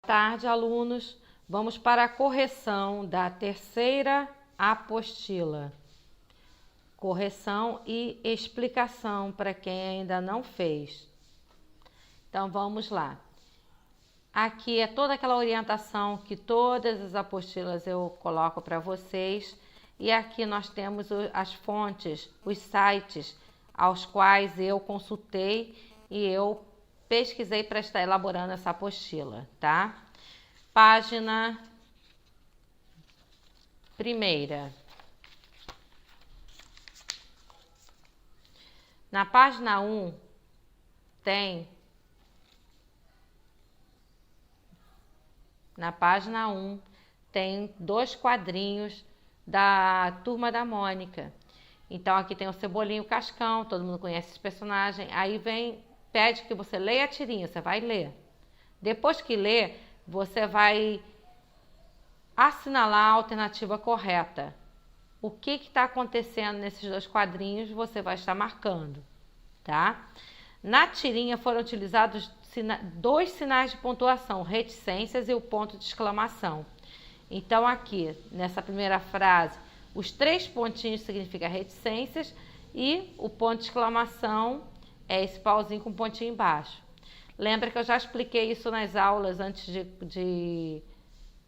tarde, alunos. Vamos para a correção da terceira apostila. Correção e explicação para quem ainda não fez. Então, vamos lá. Aqui é toda aquela orientação que todas as apostilas eu coloco para vocês. E aqui nós temos as fontes, os sites aos quais eu consultei e eu pesquisei para estar elaborando essa apostila, tá? Página 1ª. Na página 1 tem... Na página 1 tem 2 quadrinhos da Turma da Mônica. Então aqui tem o Cebolinha e o Cascão, todo mundo conhece esse personagem. Aí pede que você leia a tirinha, você vai ler. Depois que lê, você vai assinalar a alternativa correta. O que está acontecendo nesses 2 quadrinhos, você vai estar marcando, tá? Na tirinha foram utilizados 2 sinais de pontuação, reticências e o ponto de exclamação. Então aqui, nessa primeira frase, os 3 pontinhos significam reticências e o ponto de exclamação é esse pauzinho com pontinho embaixo. Lembra que eu já expliquei isso nas aulas antes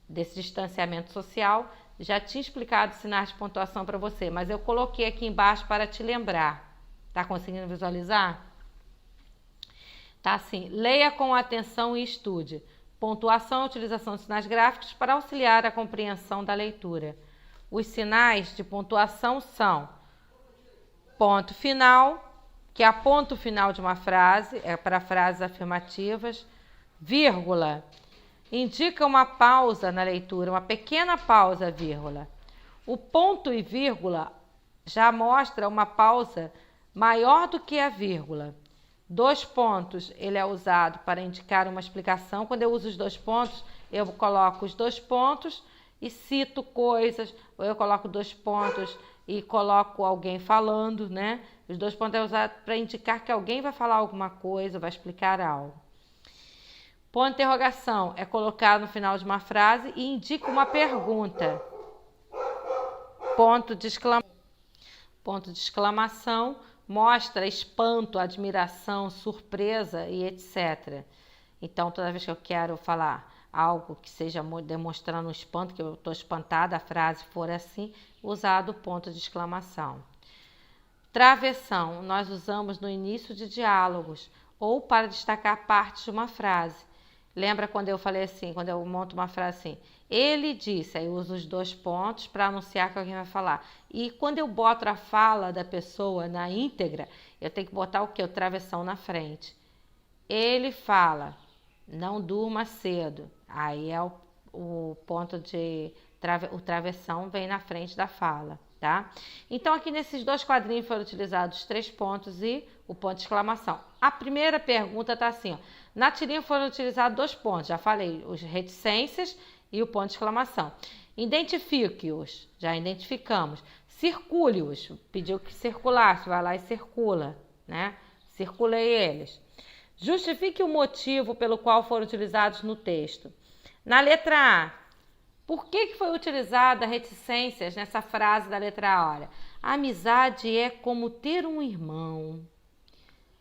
desse distanciamento social, já tinha explicado sinais de pontuação para você, mas eu coloquei aqui embaixo para te lembrar. Tá conseguindo visualizar? Tá assim, leia com atenção e estude. Pontuação e utilização de sinais gráficos para auxiliar a compreensão da leitura. Os sinais de pontuação são ponto final, que é ponto final de uma frase, é para frases afirmativas, vírgula, indica uma pausa na leitura, uma pequena pausa, vírgula. O ponto e vírgula já mostra uma pausa maior do que a vírgula. 2 pontos, ele é usado para indicar uma explicação. Quando eu uso os 2 pontos, eu coloco os 2 pontos e cito coisas, ou eu coloco 2 pontos e coloco alguém falando, né? Os 2 pontos é usado para indicar que alguém vai falar alguma coisa, vai explicar algo. Ponto de interrogação é colocado no final de uma frase e indica uma pergunta. Ponto de exclamação mostra espanto, admiração, surpresa e etc. Então, toda vez que eu quero falar algo que seja demonstrando um espanto, que eu estou espantada, a frase for assim, usado o ponto de exclamação. Travessão, nós usamos no início de diálogos ou para destacar partes de uma frase. Lembra quando eu falei assim, quando eu monto uma frase assim, ele disse, aí eu uso os 2 pontos para anunciar que alguém vai falar. E quando eu boto a fala da pessoa na íntegra, eu tenho que botar o quê? O travessão na frente. Ele fala, não durma cedo. Aí é o ponto de... o travessão vem na frente da fala, tá? Então aqui nesses 2 quadrinhos foram utilizados 3 pontos e o ponto de exclamação. A primeira pergunta está assim, ó. Na tirinha foram utilizados 2 pontos, já falei, os reticências e o ponto de exclamação. Identifique-os, já identificamos. Circule-os, pediu que circulasse, vai lá e circula, né? Circulei eles. Justifique o motivo pelo qual foram utilizados no texto. Na letra A, por que foi utilizada reticências nessa frase da letra A? Olha, a amizade é como ter um irmão.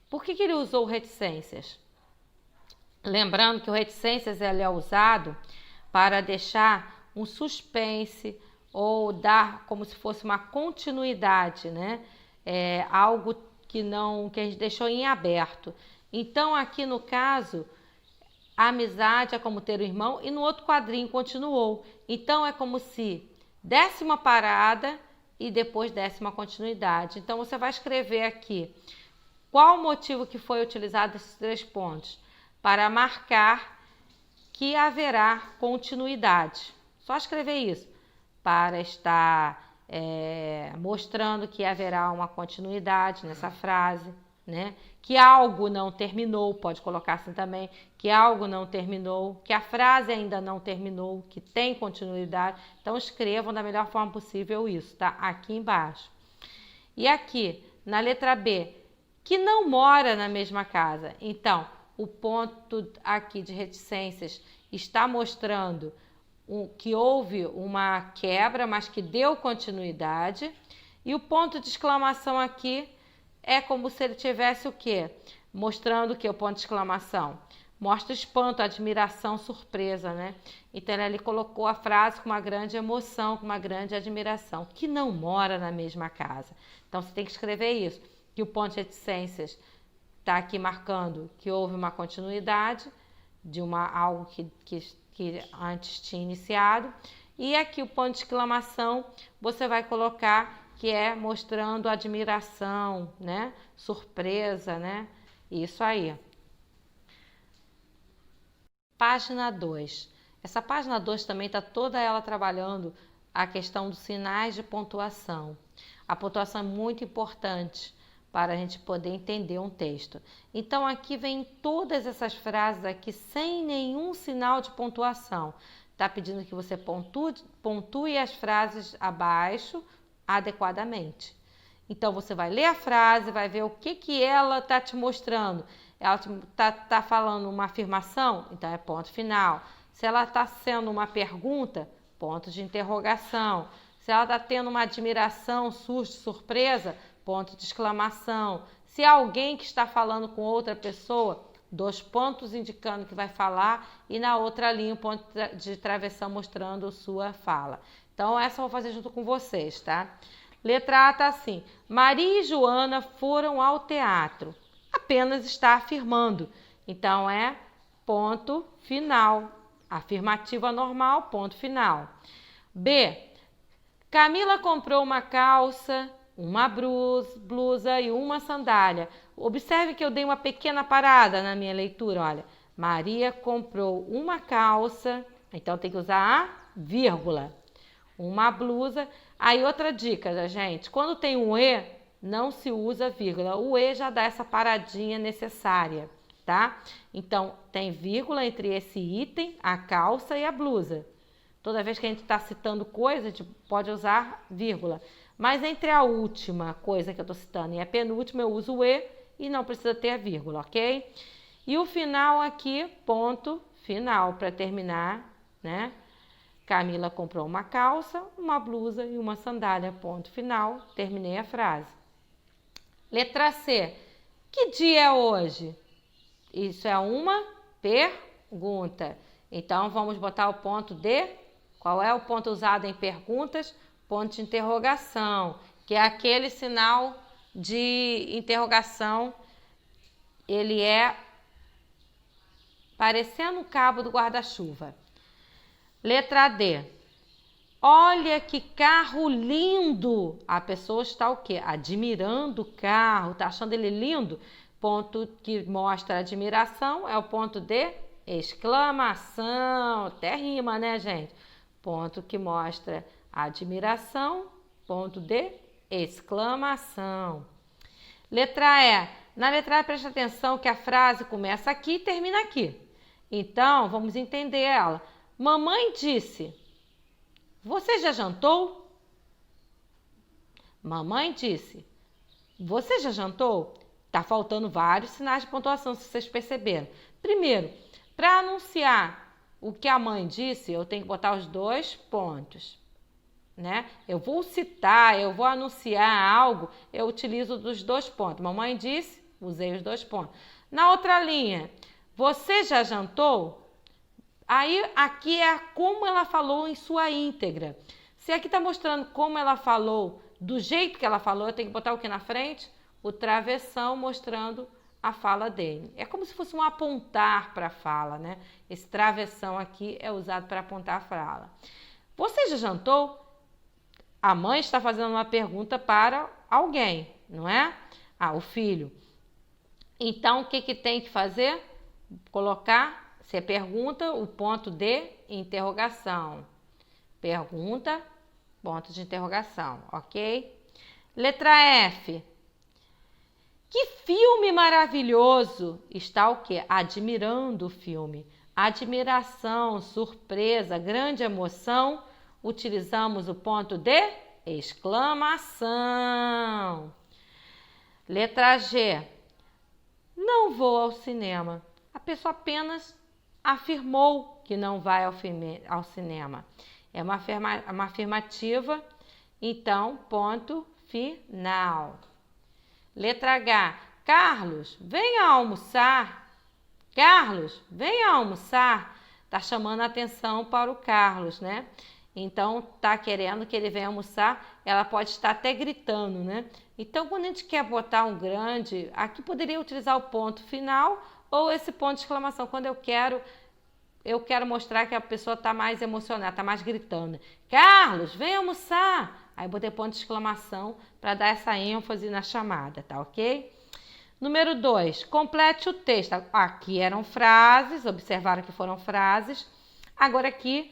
Por que ele usou reticências? Lembrando que o reticências ele é usado para deixar um suspense ou dar como se fosse uma continuidade, né? Algo que a gente deixou em aberto. Então, aqui no caso, a amizade é como ter um irmão e no outro quadrinho continuou. Então, é como se desse uma parada e depois desse uma continuidade. Então, você vai escrever aqui qual o motivo que foi utilizado esses 3 pontos para marcar que haverá continuidade. Só escrever isso para estar mostrando que haverá uma continuidade nessa frase, né? Que algo não terminou, pode colocar assim também, que algo não terminou, que a frase ainda não terminou, que tem continuidade. Então escrevam da melhor forma possível isso, tá? Aqui embaixo. E aqui, na letra B, que não mora na mesma casa. Então, o ponto aqui de reticências está mostrando que houve uma quebra, mas que deu continuidade. E o ponto de exclamação aqui é como se ele tivesse o quê? Mostrando o quê? O ponto de exclamação. Mostra espanto, admiração, surpresa, né? Então ele colocou a frase com uma grande emoção, com uma grande admiração, que não mora na mesma casa. Então você tem que escrever isso, que o ponto de reticências está aqui marcando que houve uma continuidade de algo que antes tinha iniciado. E aqui o ponto de exclamação você vai colocar que é mostrando admiração, né? Surpresa, né? Isso aí. Página 2. Essa página 2 também está toda ela trabalhando a questão dos sinais de pontuação. A pontuação é muito importante para a gente poder entender um texto. Então aqui vem todas essas frases aqui sem nenhum sinal de pontuação. Está pedindo que você pontue as frases abaixo adequadamente. Então você vai ler a frase, vai ver o que ela está te mostrando. Ela está falando uma afirmação, então é ponto final. Se ela está sendo uma pergunta, ponto de interrogação. Se ela está tendo uma admiração, susto, surpresa, ponto de exclamação. Se é alguém que está falando com outra pessoa, 2 pontos indicando que vai falar e na outra linha um ponto de travessão mostrando sua fala. Então essa eu vou fazer junto com vocês, tá? Letra A está assim: Maria e Joana foram ao teatro. Apenas está afirmando. Então é ponto final. Afirmativa normal, ponto final. B. Camila comprou uma calça, uma blusa e uma sandália. Observe que eu dei uma pequena parada na minha leitura, olha. Maria comprou uma calça, então tem que usar a vírgula. Uma blusa. Aí outra dica, gente, quando tem um E, não se usa vírgula. O E já dá essa paradinha necessária, tá? Então, tem vírgula entre esse item, a calça e a blusa. Toda vez que a gente está citando coisa, a gente pode usar vírgula. Mas entre a última coisa que eu estou citando e a penúltima, eu uso o E e não precisa ter a vírgula, ok? E o final aqui, ponto final, para terminar, né? Camila comprou uma calça, uma blusa e uma sandália, ponto final, terminei a frase. Letra C. Que dia é hoje? Isso é uma pergunta. Então, vamos botar o ponto de... Qual é o ponto usado em perguntas? Ponto de interrogação, que é aquele sinal de interrogação. Ele é parecendo o cabo do guarda-chuva. Letra D. Olha que carro lindo! A pessoa está o quê? Admirando o carro, está achando ele lindo. Ponto que mostra admiração é o ponto de exclamação. Até rima, né, gente? Ponto que mostra admiração, ponto de exclamação. Letra E. Na letra E, presta atenção que a frase começa aqui e termina aqui. Então, vamos entender ela. Mamãe disse... Você já jantou? Mamãe disse. Você já jantou? Tá faltando vários sinais de pontuação, se vocês perceberam. Primeiro, para anunciar o que a mãe disse, eu tenho que botar os 2 pontos, né? Eu vou citar, eu vou anunciar algo, eu utilizo dos 2 pontos. Mamãe disse, usei os 2 pontos. Na outra linha, você já jantou? Aí, aqui é como ela falou em sua íntegra. Se aqui está mostrando como ela falou, do jeito que ela falou, eu tenho que botar o que na frente? O travessão mostrando a fala dele. É como se fosse um apontar para a fala, né? Esse travessão aqui é usado para apontar a fala. Você já jantou? A mãe está fazendo uma pergunta para alguém, não é? Ah, o filho. Então, o que tem que fazer? Colocar... Você pergunta, o ponto de interrogação. Pergunta, ponto de interrogação, ok? Letra F. Que filme maravilhoso! Está o quê? Admirando o filme. Admiração, surpresa, grande emoção. Utilizamos o ponto de exclamação. Letra G. Não vou ao cinema. A pessoa apenas afirmou que não vai ao cinema. É uma afirmativa, então, ponto final. Letra H. Carlos, venha almoçar. Carlos, venha almoçar. Tá chamando a atenção para o Carlos, né? Então, tá querendo que ele venha almoçar. Ela pode estar até gritando, né? Então, quando a gente quer botar um grande, aqui poderia utilizar o ponto final ou esse ponto de exclamação. Quando eu quero mostrar que a pessoa está mais emocionada, está mais gritando. Carlos, vem almoçar! Aí botei ponto de exclamação para dar essa ênfase na chamada, tá ok? Número 2, complete o texto. Aqui eram frases, observaram que foram frases. Agora aqui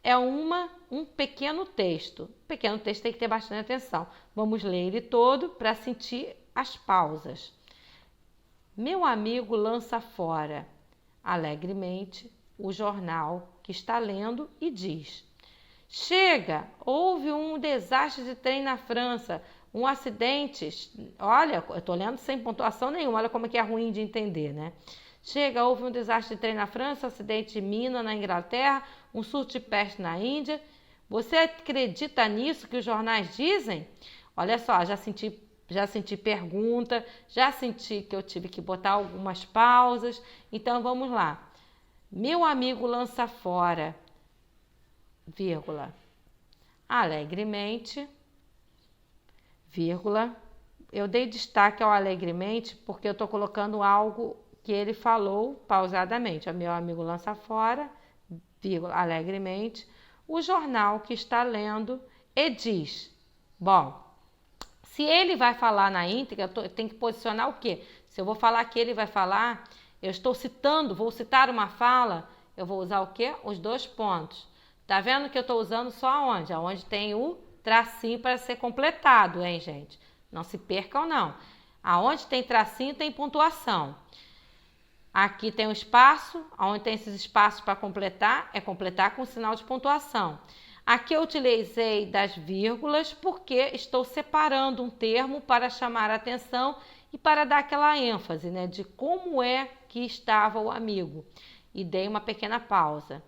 é um pequeno texto. O pequeno texto tem que ter bastante atenção. Vamos ler ele todo para sentir as pausas. Meu amigo lança fora, alegremente, o jornal que está lendo e diz: chega, houve um desastre de trem na França, um acidente. Olha, eu estou lendo sem pontuação nenhuma, olha como é que é ruim de entender, né? Chega, houve um desastre de trem na França, um acidente de mina na Inglaterra, um surto de peste na Índia. Você acredita nisso que os jornais dizem? Olha só, já senti pergunta, já senti que eu tive que botar algumas pausas. Então vamos lá. Meu amigo lança fora, vírgula, alegremente, vírgula. Eu dei destaque ao alegremente porque eu estou colocando algo que ele falou pausadamente. Meu amigo lança fora, vírgula, alegremente, o jornal que está lendo e diz. Bom, se ele vai falar na íntegra, eu tenho que posicionar o quê? Se eu vou falar que ele vai falar, eu estou citando, vou citar uma fala, eu vou usar o quê? Os dois pontos. Tá vendo que eu estou usando só aonde? Aonde tem o tracinho para ser completado, hein, gente? Não se percam, não. Aonde tem tracinho, tem pontuação. Aqui tem um espaço, aonde tem esses espaços para completar, é completar com sinal de pontuação. Aqui eu utilizei das vírgulas porque estou separando um termo para chamar a atenção e para dar aquela ênfase, né, de como é que estava o amigo. E dei uma pequena pausa.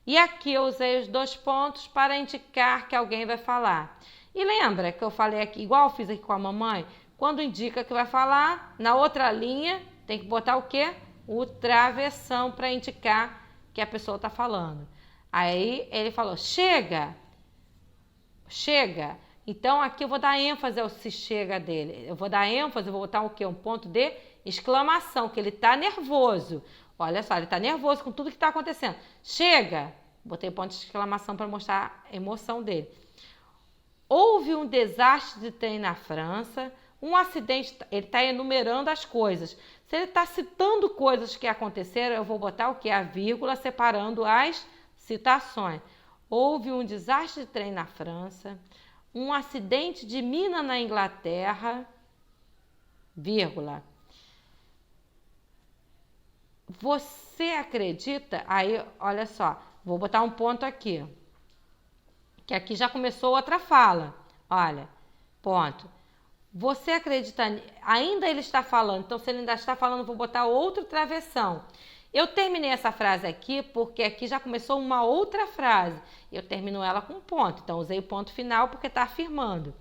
E aqui eu usei os dois pontos para indicar que alguém vai falar. E lembra que eu falei aqui, igual eu fiz aqui com a mamãe, quando indica que vai falar, na outra linha tem que botar o quê? O travessão para indicar que a pessoa está falando. Aí ele falou, chega, chega. Então aqui eu vou dar ênfase ao se chega dele. Eu vou dar ênfase, eu vou botar o quê? Um ponto de exclamação, que ele está nervoso. Olha só, ele está nervoso com tudo que está acontecendo. Chega! Botei ponto de exclamação para mostrar a emoção dele. Houve um desastre de trem na França, um acidente, ele está enumerando as coisas. Se ele está citando coisas que aconteceram, eu vou botar o que? A vírgula separando as citações. Houve um desastre de trem na França, um acidente de mina na Inglaterra, vírgula. Você acredita? Aí, olha só, vou botar um ponto aqui. Que aqui já começou outra fala. Olha, ponto. Você acredita? Ainda ele está falando, então se ele ainda está falando, vou botar outro travessão. Eu terminei essa frase aqui porque aqui já começou uma outra frase. Eu termino ela com um ponto, então usei o ponto final porque está afirmando.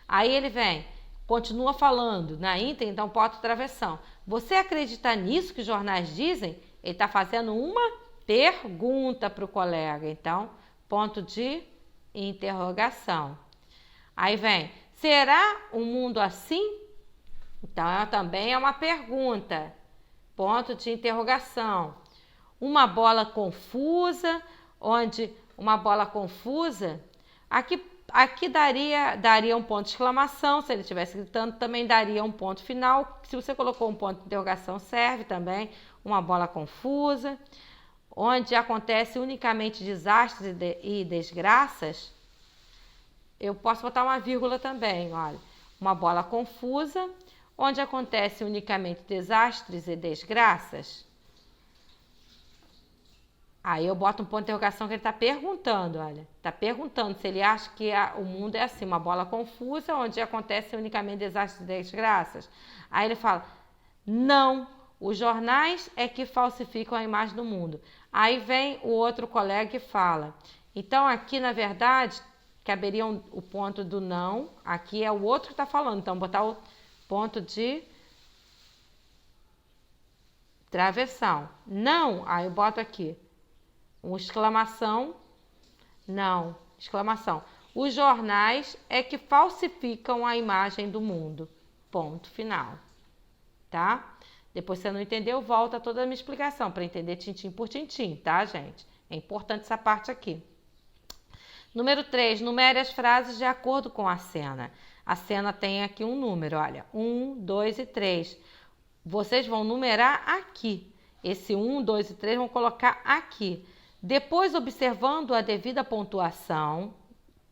Aí ele vem, continua falando na íntegra, então bota o travessão. Você acredita nisso que os jornais dizem? Ele está fazendo uma pergunta para o colega, então ponto de interrogação. Aí vem, será um mundo assim? Então também é uma pergunta. Ponto de interrogação. Uma bola confusa, onde uma bola confusa, aqui daria um ponto de exclamação, se ele estivesse gritando, também daria um ponto final. Se você colocou um ponto de interrogação, serve também. Uma bola confusa, onde acontece unicamente desastres e desgraças, eu posso botar uma vírgula também, olha. Uma bola confusa, onde acontece unicamente desastres e desgraças. Aí eu boto um ponto de interrogação que ele está perguntando, olha. Está perguntando se ele acha que o mundo é assim, uma bola confusa, onde acontece unicamente desastres e desgraças. Aí ele fala, não, Os jornais é que falsificam a imagem do mundo. Aí vem o outro colega e fala. Então, aqui, na verdade, caberia o ponto do não. Aqui é o outro que está falando. Então, botar o ponto de travessão. Não, aí eu boto aqui. Uma exclamação. Não, exclamação. Os jornais é que falsificam a imagem do mundo. Ponto final. Tá? Depois, se você não entendeu, volta toda a minha explicação para entender tintim por tintim, tá, gente? É importante essa parte aqui. Número 3, numere as frases de acordo com a cena. A cena tem aqui um número, olha, 1, 2 e 3. Vocês vão numerar aqui. Esse 1, 2 e 3 vão colocar aqui. Depois, observando a devida pontuação,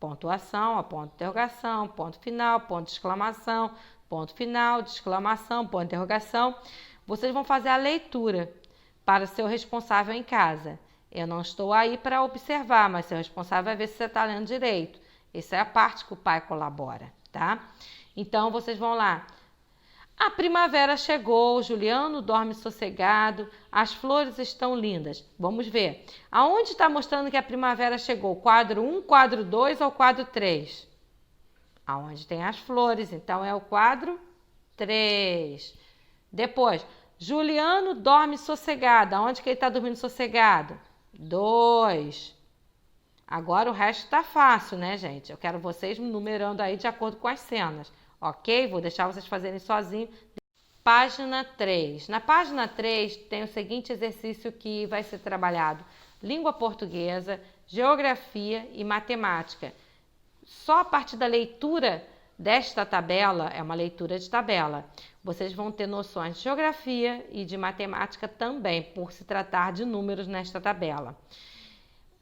a ponto de interrogação, ponto final, ponto de exclamação, ponto final, de exclamação, ponto de interrogação, vocês vão fazer a leitura para o seu responsável em casa. Eu não estou aí para observar, mas seu responsável vai ver se você está lendo direito. Essa é a parte que o pai colabora, tá? Então, vocês vão lá. A primavera chegou, Juliano dorme sossegado, as flores estão lindas. Vamos ver. Aonde está mostrando que a primavera chegou? Quadro 1, quadro 2 ou quadro 3? Aonde tem as flores, então é o quadro 3. Depois, Juliano dorme sossegado. Aonde que ele está dormindo sossegado? 2. Agora o resto está fácil, né, gente? Eu quero vocês numerando aí de acordo com as cenas, ok? Vou deixar vocês fazerem sozinhos. Página 3. Na página 3 tem o seguinte exercício que vai ser trabalhado: língua portuguesa, geografia e matemática. Só a partir da leitura desta tabela, é uma leitura de tabela, vocês vão ter noções de geografia e de matemática também, por se tratar de números nesta tabela.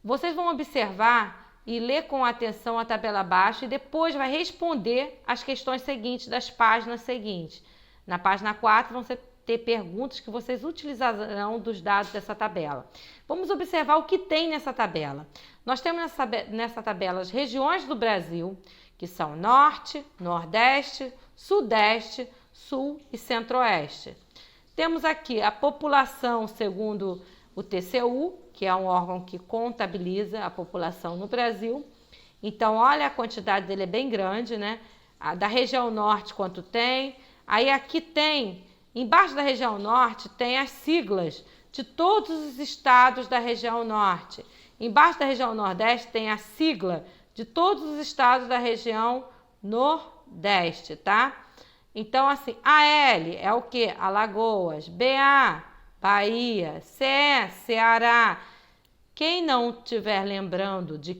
Vocês vão observar e ler com atenção a tabela abaixo e depois vai responder as questões seguintes das páginas seguintes. Na página 4 vão ter perguntas que vocês utilizarão dos dados dessa tabela. Vamos observar o que tem nessa tabela. Nós temos nessa tabela as regiões do Brasil, que são Norte, Nordeste, Sudeste, Sul e Centro-Oeste. Temos aqui a população segundo o TCU, que é um órgão que contabiliza a população no Brasil. Então, olha, a quantidade dele é bem grande, né? Da região Norte, quanto tem. Aí aqui tem, embaixo da região Norte, tem as siglas de todos os estados da região Norte. Embaixo da região Nordeste tem a sigla de todos os estados da região Nordeste, tá? Então, assim, AL é o quê? Alagoas. BA, Bahia. CE, Ceará. Quem não estiver lembrando de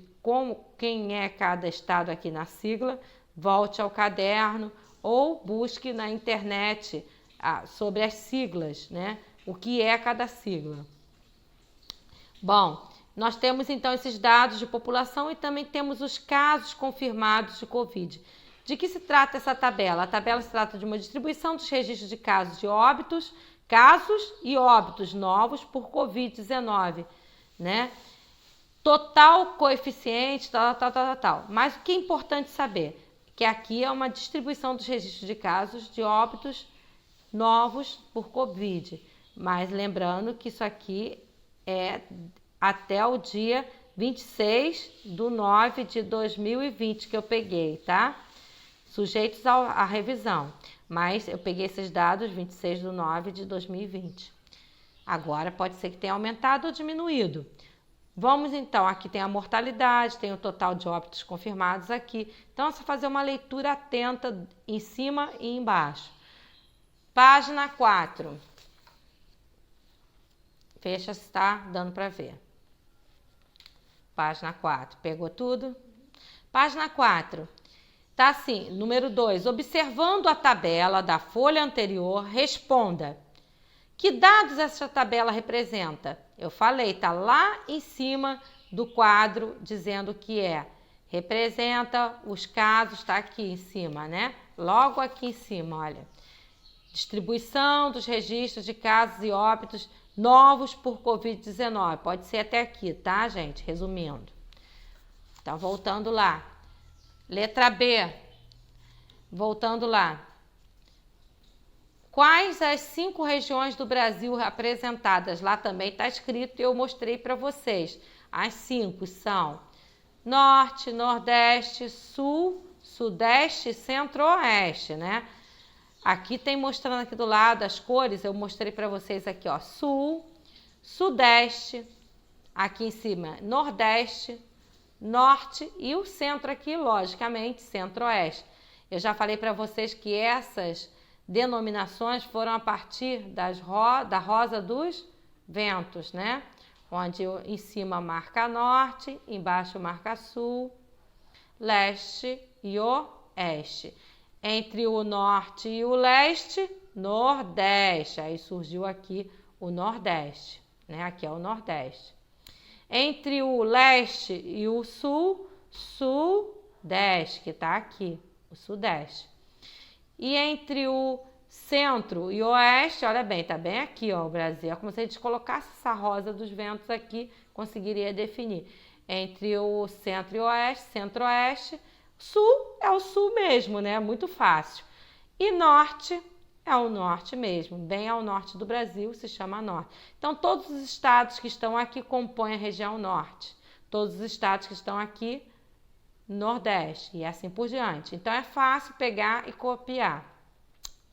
quem é cada estado aqui na sigla, volte ao caderno ou busque na internet sobre as siglas, né? O que é cada sigla. Bom, nós temos então esses dados de população e também temos os casos confirmados de Covid. De que se trata essa tabela? A tabela se trata de uma distribuição dos registros de casos e óbitos novos por Covid-19, né? Total coeficiente, tal. Mas o que é importante saber? Que aqui é uma distribuição dos registros de casos de óbitos novos por Covid. Mas lembrando que isso aqui é até o dia 26/9/2020 que eu peguei, tá? Sujeitos à revisão. Mas eu peguei esses dados 26/9/2020. Agora pode ser que tenha aumentado ou diminuído. Vamos então, aqui tem a mortalidade, tem o total de óbitos confirmados aqui. Então, é só fazer uma leitura atenta em cima e embaixo. Página 4. Fecha se está dando para ver. Página 4. Pegou tudo? Página 4. Tá assim, número 2. Observando a tabela da folha anterior, responda. Que dados essa tabela representa? Eu falei, tá lá em cima do quadro dizendo que representa os casos, tá aqui em cima, né? Logo aqui em cima, olha. Distribuição dos registros de casos e óbitos novos por Covid-19. Pode ser até aqui, tá, gente? Resumindo. Então, voltando lá. Letra B. Voltando lá. Quais as 5 regiões do Brasil apresentadas? Lá também está escrito e eu mostrei para vocês. As 5 são Norte, Nordeste, Sul, Sudeste e Centro-Oeste, né? Aqui tem mostrando aqui do lado as cores, eu mostrei para vocês aqui, ó, Sul, Sudeste, aqui em cima, Nordeste, Norte e o centro aqui, logicamente, Centro-Oeste. Eu já falei para vocês que essas denominações foram a partir da Rosa dos Ventos, né? Onde em cima marca Norte, embaixo marca Sul, Leste e Oeste. Entre o Norte e o Leste, Nordeste. Aí surgiu aqui o Nordeste, né? Aqui é o Nordeste. Entre o Leste e o Sul, Sudeste, que está aqui, o Sudeste. E entre o Centro e Oeste, olha bem, tá bem aqui, ó, o Brasil. É como se a gente colocasse essa rosa dos ventos aqui, conseguiria definir. Entre o Centro e Oeste, Centro-Oeste, Sul é o Sul mesmo, né? Muito fácil. E Norte é o Norte mesmo, bem ao norte do Brasil, se chama Norte. Então, todos os estados que estão aqui compõem a região Norte. Todos os estados que estão aqui, Nordeste, e assim por diante. Então, é fácil pegar e copiar.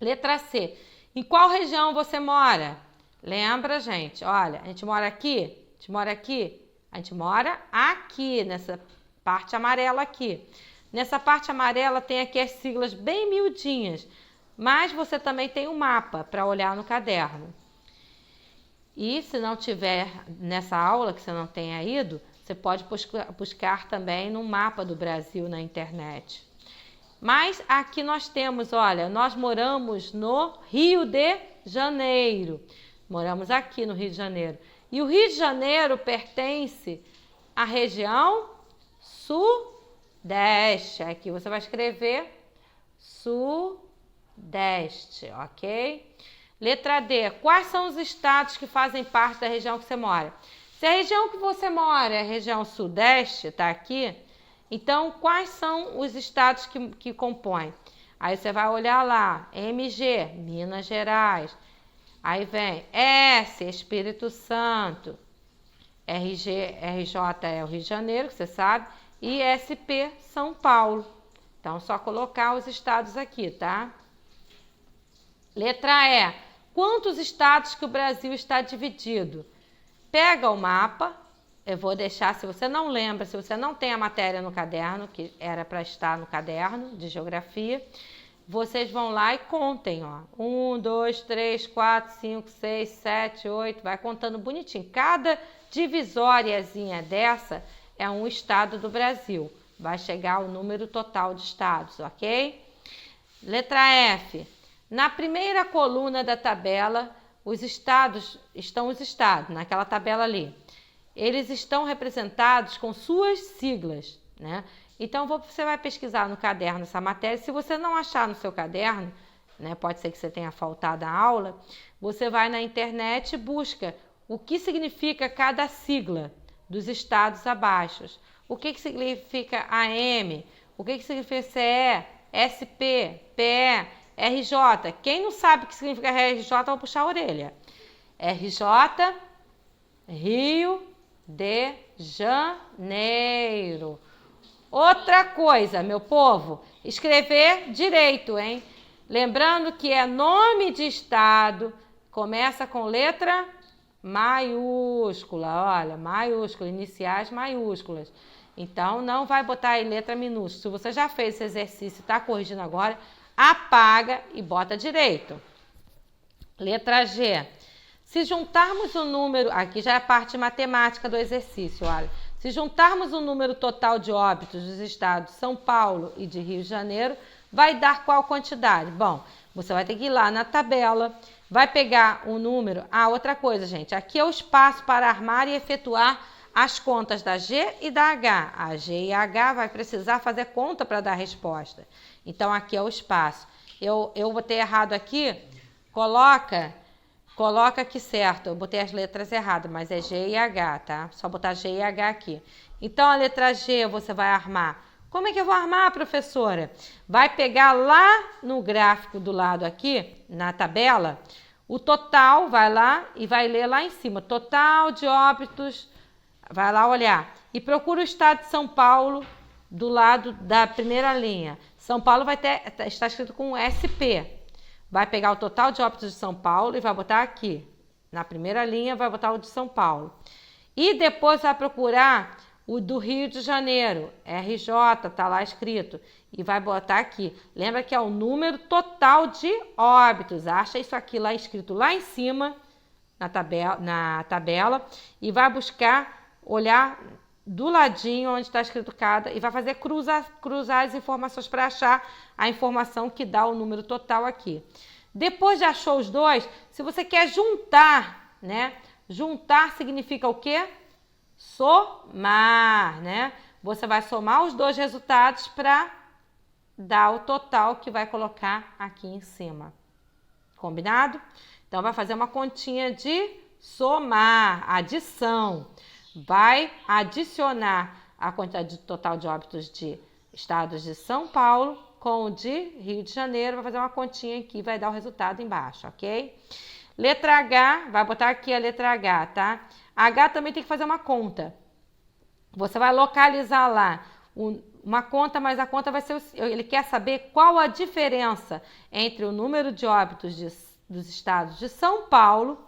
Letra C. Em qual região você mora? Lembra, gente? Olha, a gente mora aqui? A gente mora aqui? A gente mora aqui, nessa parte amarela aqui. Nessa parte amarela tem aqui as siglas bem miudinhas, mas você também tem um mapa para olhar no caderno. E se não tiver nessa aula, que você não tenha ido, você pode buscar também no mapa do Brasil na internet. Mas aqui nós temos, olha, nós moramos no Rio de Janeiro. Moramos aqui no Rio de Janeiro. E o Rio de Janeiro pertence à região Sudeste. Aqui você vai escrever Sudeste, ok? Letra D. Quais são os estados que fazem parte da região que você mora? Se a região que você mora é a região Sudeste, tá aqui, então quais são os estados que compõem? Aí você vai olhar lá, MG, Minas Gerais. Aí vem S, Espírito Santo. RJ é o Rio de Janeiro, que você sabe. E SP, São Paulo. Então, só colocar os estados aqui, tá? Letra E. Quantos estados que o Brasil está dividido? Pega o mapa. Eu vou deixar, se você não lembra, se você não tem a matéria no caderno, que era para estar no caderno de geografia, vocês vão lá e contem, ó. 1, 2, 3, 4, 5, 6, 7, 8, vai contando bonitinho. Cada divisóriazinha dessa é um estado do Brasil. Vai chegar ao número total de estados, ok? Letra F. Na primeira coluna da tabela, estão os estados, naquela tabela ali. Eles estão representados com suas siglas, né? Então, você vai pesquisar no caderno essa matéria. Se você não achar no seu caderno, né, pode ser que você tenha faltado a aula, você vai na internet e busca o que significa cada sigla dos estados abaixo. O que significa AM, o que significa CE, SP, PE, RJ. Quem não sabe o que significa RJ, vai puxar a orelha. RJ, Rio de Janeiro. Outra coisa, meu povo, escrever direito, hein? Lembrando que é nome de estado, começa com letra maiúscula, olha, maiúscula, iniciais maiúsculas. Então, não vai botar aí letra minúscula. Se você já fez esse exercício e está corrigindo agora, apaga e bota direito. Letra G. Se juntarmos o número, aqui já é a parte matemática do exercício, olha. Se juntarmos o número total de óbitos dos estados de São Paulo e de Rio de Janeiro, vai dar qual quantidade? Bom, você vai ter que ir lá na tabela, vai pegar o número. Ah, outra coisa, gente, aqui é o espaço para armar e efetuar as contas da G e da H. A G e a H vai precisar fazer conta para dar a resposta. Então, aqui é o espaço. Eu botei errado aqui, coloca aqui certo, eu botei as letras erradas, mas é G e H, tá? Só botar G e H aqui. Então, a letra G você vai armar Como é que eu vou armar, professora? Vai pegar lá no gráfico do lado aqui, na tabela, o total, vai lá e vai ler lá em cima. Total de óbitos, vai lá olhar. E procura o estado de São Paulo do lado da primeira linha. São Paulo vai ter, está escrito com SP. Vai pegar o total de óbitos de São Paulo e vai botar aqui. Na primeira linha vai botar o de São Paulo. E depois vai procurar o do Rio de Janeiro, RJ, tá lá escrito. E vai botar aqui. Lembra que é o número total de óbitos. Acha isso aqui lá escrito lá em cima, na tabela. E vai buscar, olhar do ladinho onde está escrito cada. E vai fazer cruzar as informações para achar a informação que dá o número total aqui. Depois de achou os dois, se você quer juntar, né? Juntar significa o quê? Somar, né? Você vai somar os dois resultados para dar o total que vai colocar aqui em cima. Combinado? Então, vai fazer uma continha de somar, adição. Vai adicionar a quantidade total de óbitos de estados de São Paulo com o de Rio de Janeiro. Vai fazer uma continha aqui e vai dar o resultado embaixo, ok? Letra H, vai botar aqui a letra H, tá? H também tem que fazer uma conta. Você vai localizar lá uma conta, mas a conta vai ser... Ele quer saber qual a diferença entre o número de óbitos dos estados de São Paulo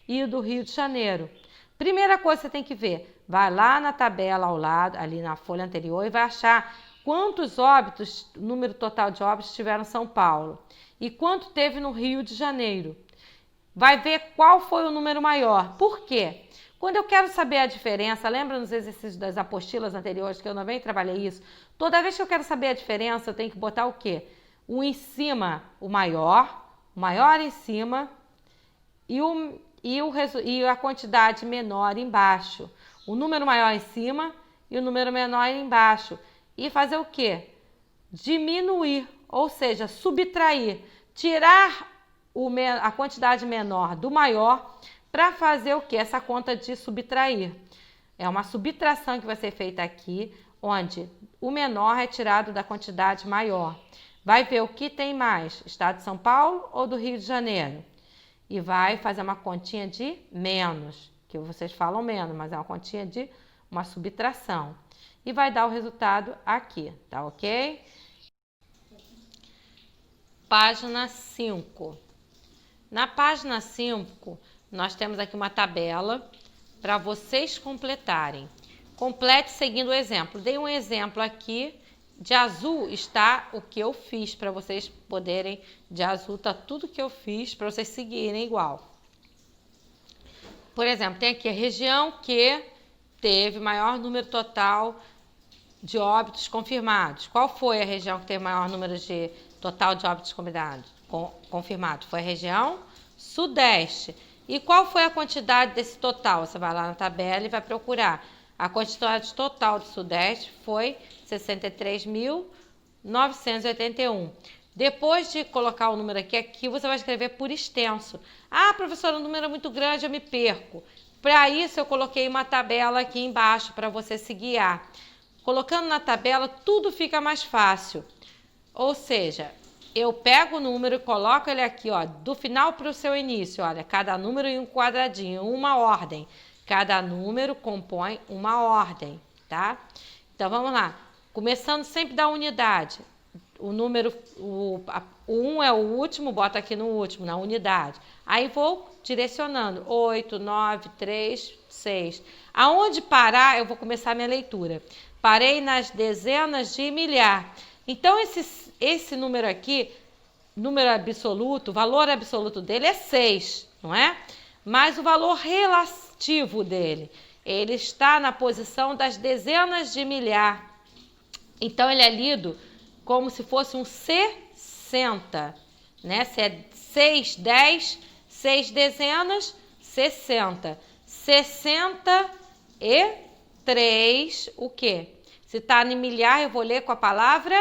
e o do Rio de Janeiro. Primeira coisa que você tem que ver, vai lá na tabela ao lado, ali na folha anterior, e vai achar quantos óbitos, o número total de óbitos tiveram em São Paulo e quanto teve no Rio de Janeiro. Vai ver qual foi o número maior. Por quê? Quando eu quero saber a diferença, lembra nos exercícios das apostilas anteriores que eu também trabalhei isso? Toda vez que eu quero saber a diferença, eu tenho que botar o quê? O em cima, o maior em cima e a quantidade menor embaixo. O número maior em cima e o número menor embaixo. E fazer o quê? Diminuir, ou seja, subtrair, tirar a quantidade menor do maior para fazer o que? Essa conta de subtrair. É uma subtração que vai ser feita aqui, onde o menor é tirado da quantidade maior. Vai ver o que tem mais, estado de São Paulo ou do Rio de Janeiro. E vai fazer uma continha de menos, que vocês falam menos, mas é uma continha de uma subtração. E vai dar o resultado aqui, tá ok? Página 5. Na página 5, nós temos aqui uma tabela para vocês completarem. Complete seguindo o exemplo. Dei um exemplo aqui. De azul está o que eu fiz para vocês poderem... De azul está tudo que eu fiz para vocês seguirem igual. Por exemplo, tem aqui a região que teve maior número total de óbitos confirmados. Qual foi a região que teve maior número de total de óbitos confirmados? Foi a região Sudeste. E qual foi a quantidade desse total? Você vai lá na tabela e vai procurar. A quantidade total do Sudeste foi 63.981. Depois de colocar o número aqui você vai escrever por extenso. Ah, professora, o número é muito grande, eu me perco. Para isso, eu coloquei uma tabela aqui embaixo para você se guiar. Colocando na tabela, tudo fica mais fácil. Ou seja, eu pego o número e coloco ele aqui, ó, do final para o seu início. Olha, cada número em um quadradinho, uma ordem. Cada número compõe uma ordem, tá? Então, vamos lá. Começando sempre da unidade. O número, o 1 é o último, bota aqui no último, na unidade. Aí vou direcionando. 8, 9, 3, 6. Aonde parar, eu vou começar a minha leitura. Parei nas dezenas de milhar. Então, esse número aqui, número absoluto, o valor absoluto dele é 6, não é? Mas o valor relativo dele, ele está na posição das dezenas de milhar. Então, ele é lido como se fosse um 60, né? Se é 6, 10, 6 dezenas, 60. 63, o quê? Se está em milhar, eu vou ler com a palavra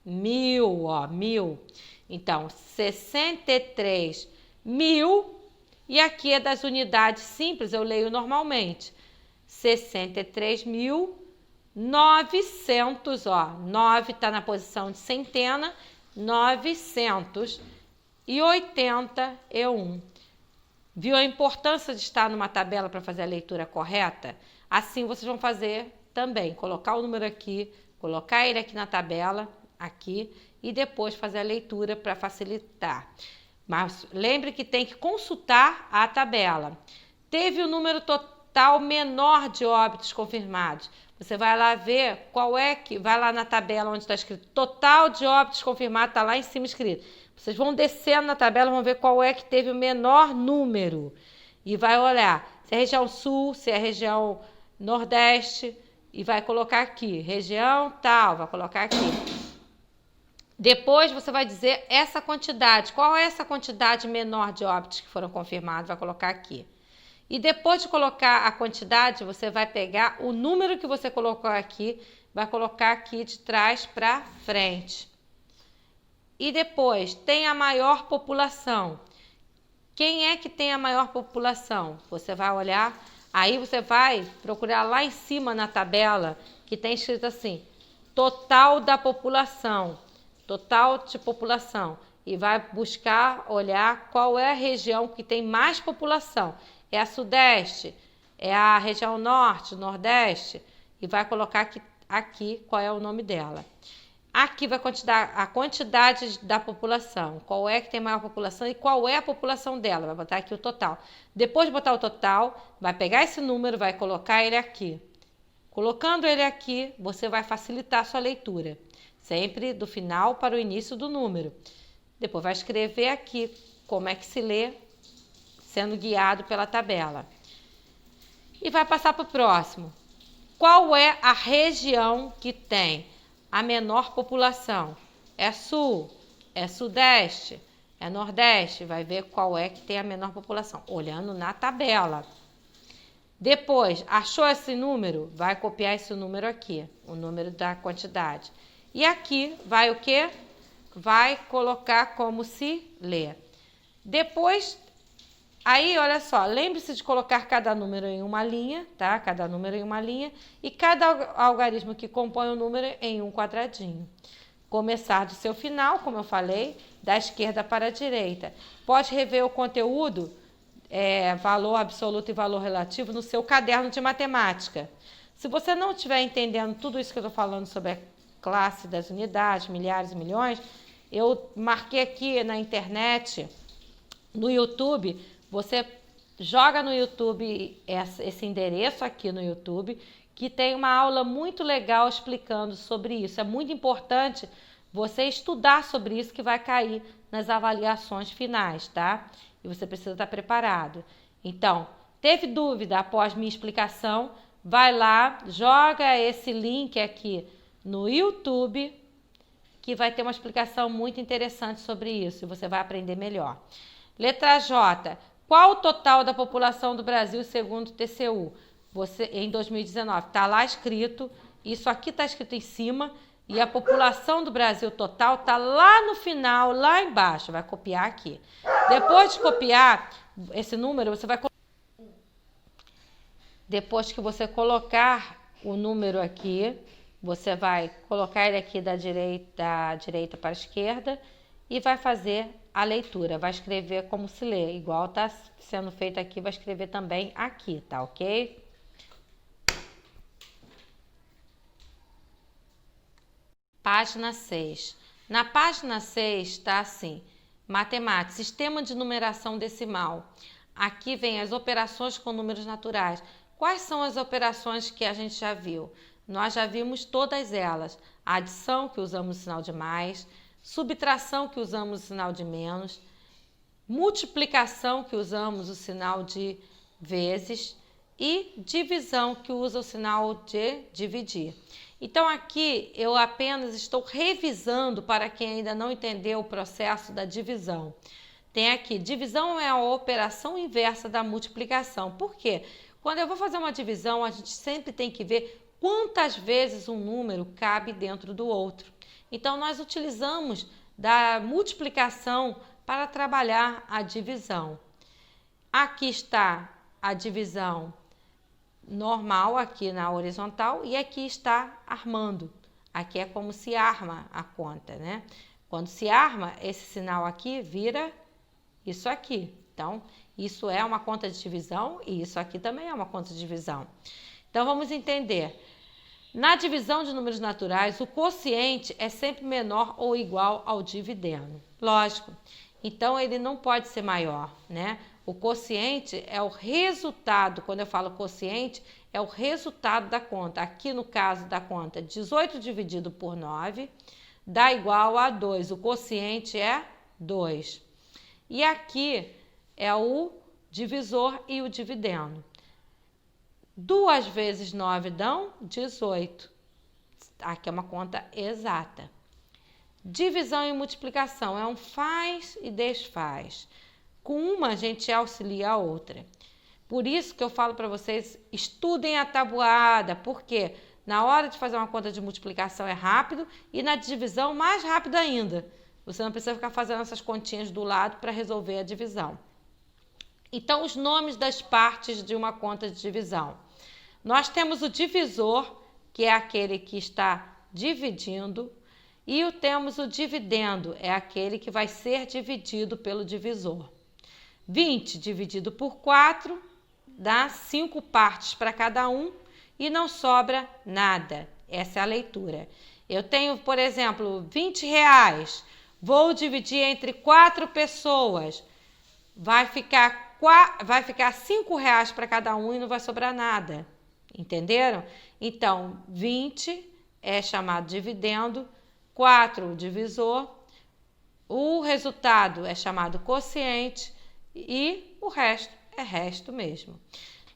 1000, ó, 1000. Então, 63.000, e aqui é das unidades simples, eu leio normalmente. 63.000 900, ó, 9 está na posição de centena, 981. Viu a importância de estar numa tabela para fazer a leitura correta? Assim vocês vão fazer também, colocar o número aqui, colocar ele aqui na tabela, aqui, e depois fazer a leitura para facilitar. Mas lembre que tem que consultar a tabela. Teve o número total menor de óbitos confirmados. Você vai lá ver qual é que... Vai lá na tabela onde está escrito total de óbitos confirmados, está lá em cima escrito. Vocês vão descendo na tabela, vão ver qual é que teve o menor número. E vai olhar se é região sul, se é região nordeste, e vai colocar aqui, região tal, vai colocar aqui. Depois você vai dizer essa quantidade, qual é essa quantidade menor de óbitos que foram confirmados, vai colocar aqui. E depois de colocar a quantidade, você vai pegar o número que você colocou aqui, vai colocar aqui de trás para frente. E depois, tem a maior população. Quem é que tem a maior população? Você vai olhar, aí você vai procurar lá em cima na tabela, que tem escrito assim, total da população, total de população. E vai buscar, olhar qual é a região que tem mais população. É a sudeste, é a região norte, nordeste, e vai colocar aqui qual é o nome dela. Aqui vai a quantidade da população, qual é que tem maior população e qual é a população dela, vai botar aqui o total. Depois de botar o total, vai pegar esse número, vai colocar ele aqui. Colocando ele aqui, você vai facilitar a sua leitura, sempre do final para o início do número. Depois vai escrever aqui como é que se lê, sendo guiado pela tabela. E vai passar para o próximo. Qual é a região que tem a menor população? É sul, é sudeste, é nordeste? Vai ver qual é que tem a menor população, olhando na tabela. Depois, achou esse número? Vai copiar esse número aqui, o número da quantidade. E aqui vai o quê? Vai colocar como se lê. Depois... Aí, olha só, lembre-se de colocar cada número em uma linha, tá? Cada número em uma linha e cada algarismo que compõe o número em um quadradinho. Começar do seu final, como eu falei, da esquerda para a direita. Pode rever o conteúdo, valor absoluto e valor relativo, no seu caderno de matemática. Se você não estiver entendendo tudo isso que eu estou falando sobre a classe das unidades, milhares e milhões, eu marquei aqui na internet, no YouTube. Você joga no YouTube esse endereço aqui no YouTube, que tem uma aula muito legal explicando sobre isso. É muito importante você estudar sobre isso, que vai cair nas avaliações finais, tá? E você precisa estar preparado. Então, teve dúvida após minha explicação? Vai lá, joga esse link aqui no YouTube, que vai ter uma explicação muito interessante sobre isso, e você vai aprender melhor. Letra J. Qual o total da população do Brasil segundo o TCU? Em 2019, está lá escrito, isso aqui está escrito em cima, e a população do Brasil total está lá no final, lá embaixo, vai copiar aqui. Depois de copiar esse número, você vai... Depois que você colocar o número aqui, você vai colocar ele aqui da direita para a esquerda e vai fazer a leitura, vai escrever como se lê, igual está sendo feito aqui, vai escrever também aqui, tá ok? Página 6. Na página 6 está assim, matemática, sistema de numeração decimal. Aqui vem as operações com números naturais. Quais são as operações que a gente já viu? Nós já vimos todas elas. A adição, que usamos o sinal de mais, subtração, que usamos o sinal de menos, multiplicação, que usamos o sinal de vezes, e divisão, que usa o sinal de dividir. Então aqui eu apenas estou revisando para quem ainda não entendeu o processo da divisão. Tem aqui, divisão é a operação inversa da multiplicação. Por quê? Quando eu vou fazer uma divisão, a gente sempre tem que ver quantas vezes um número cabe dentro do outro. Então, nós utilizamos da multiplicação para trabalhar a divisão. Aqui está a divisão normal aqui na horizontal e aqui está armando. Aqui é como se arma a conta, né? Quando se arma, esse sinal aqui vira isso aqui. Então, isso é uma conta de divisão e isso aqui também é uma conta de divisão. Então, vamos entender. Na divisão de números naturais, o quociente é sempre menor ou igual ao dividendo. Lógico. Então, ele não pode ser maior, né? O quociente é o resultado, quando eu falo quociente, é o resultado da conta. Aqui no caso da conta, 18 dividido por 9 dá igual a 2. O quociente é 2. E aqui é o divisor e o dividendo. 2 vezes 9 dão 18. Aqui é uma conta exata. Divisão e multiplicação é um faz e desfaz. Com uma, a gente auxilia a outra. Por isso que eu falo para vocês, estudem a tabuada, porque na hora de fazer uma conta de multiplicação é rápido e na divisão mais rápido ainda. Você não precisa ficar fazendo essas continhas do lado para resolver a divisão. Então, os nomes das partes de uma conta de divisão. Nós temos o divisor, que é aquele que está dividindo, e temos o dividendo, é aquele que vai ser dividido pelo divisor. 20 dividido por 4 dá 5 partes para cada um e não sobra nada. Essa é a leitura. Eu tenho, por exemplo, 20 reais. Vou dividir entre 4 pessoas. Vai ficar 5 reais para cada um e não vai sobrar nada. Entenderam? Então, 20 é chamado dividendo, 4 o divisor, o resultado é chamado quociente e o resto é resto mesmo.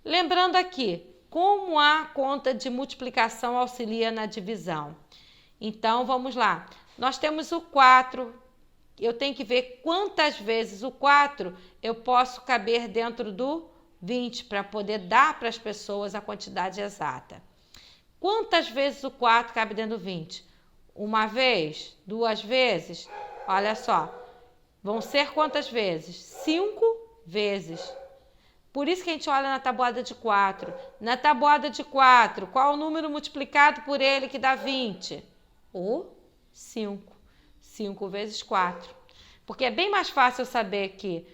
Lembrando aqui, como a conta de multiplicação auxilia na divisão? Então, vamos lá. Nós temos o 4, eu tenho que ver quantas vezes o 4 eu posso caber dentro do 20 para poder dar para as pessoas a quantidade exata. Quantas vezes o 4 cabe dentro do 20? Uma vez? 2 vezes? Olha só, vão ser quantas vezes? 5 vezes. Por isso que a gente olha na tabuada de 4. Na tabuada de 4, qual o número multiplicado por ele que dá 20? O 5. 5 vezes 4. Porque é bem mais fácil eu saber que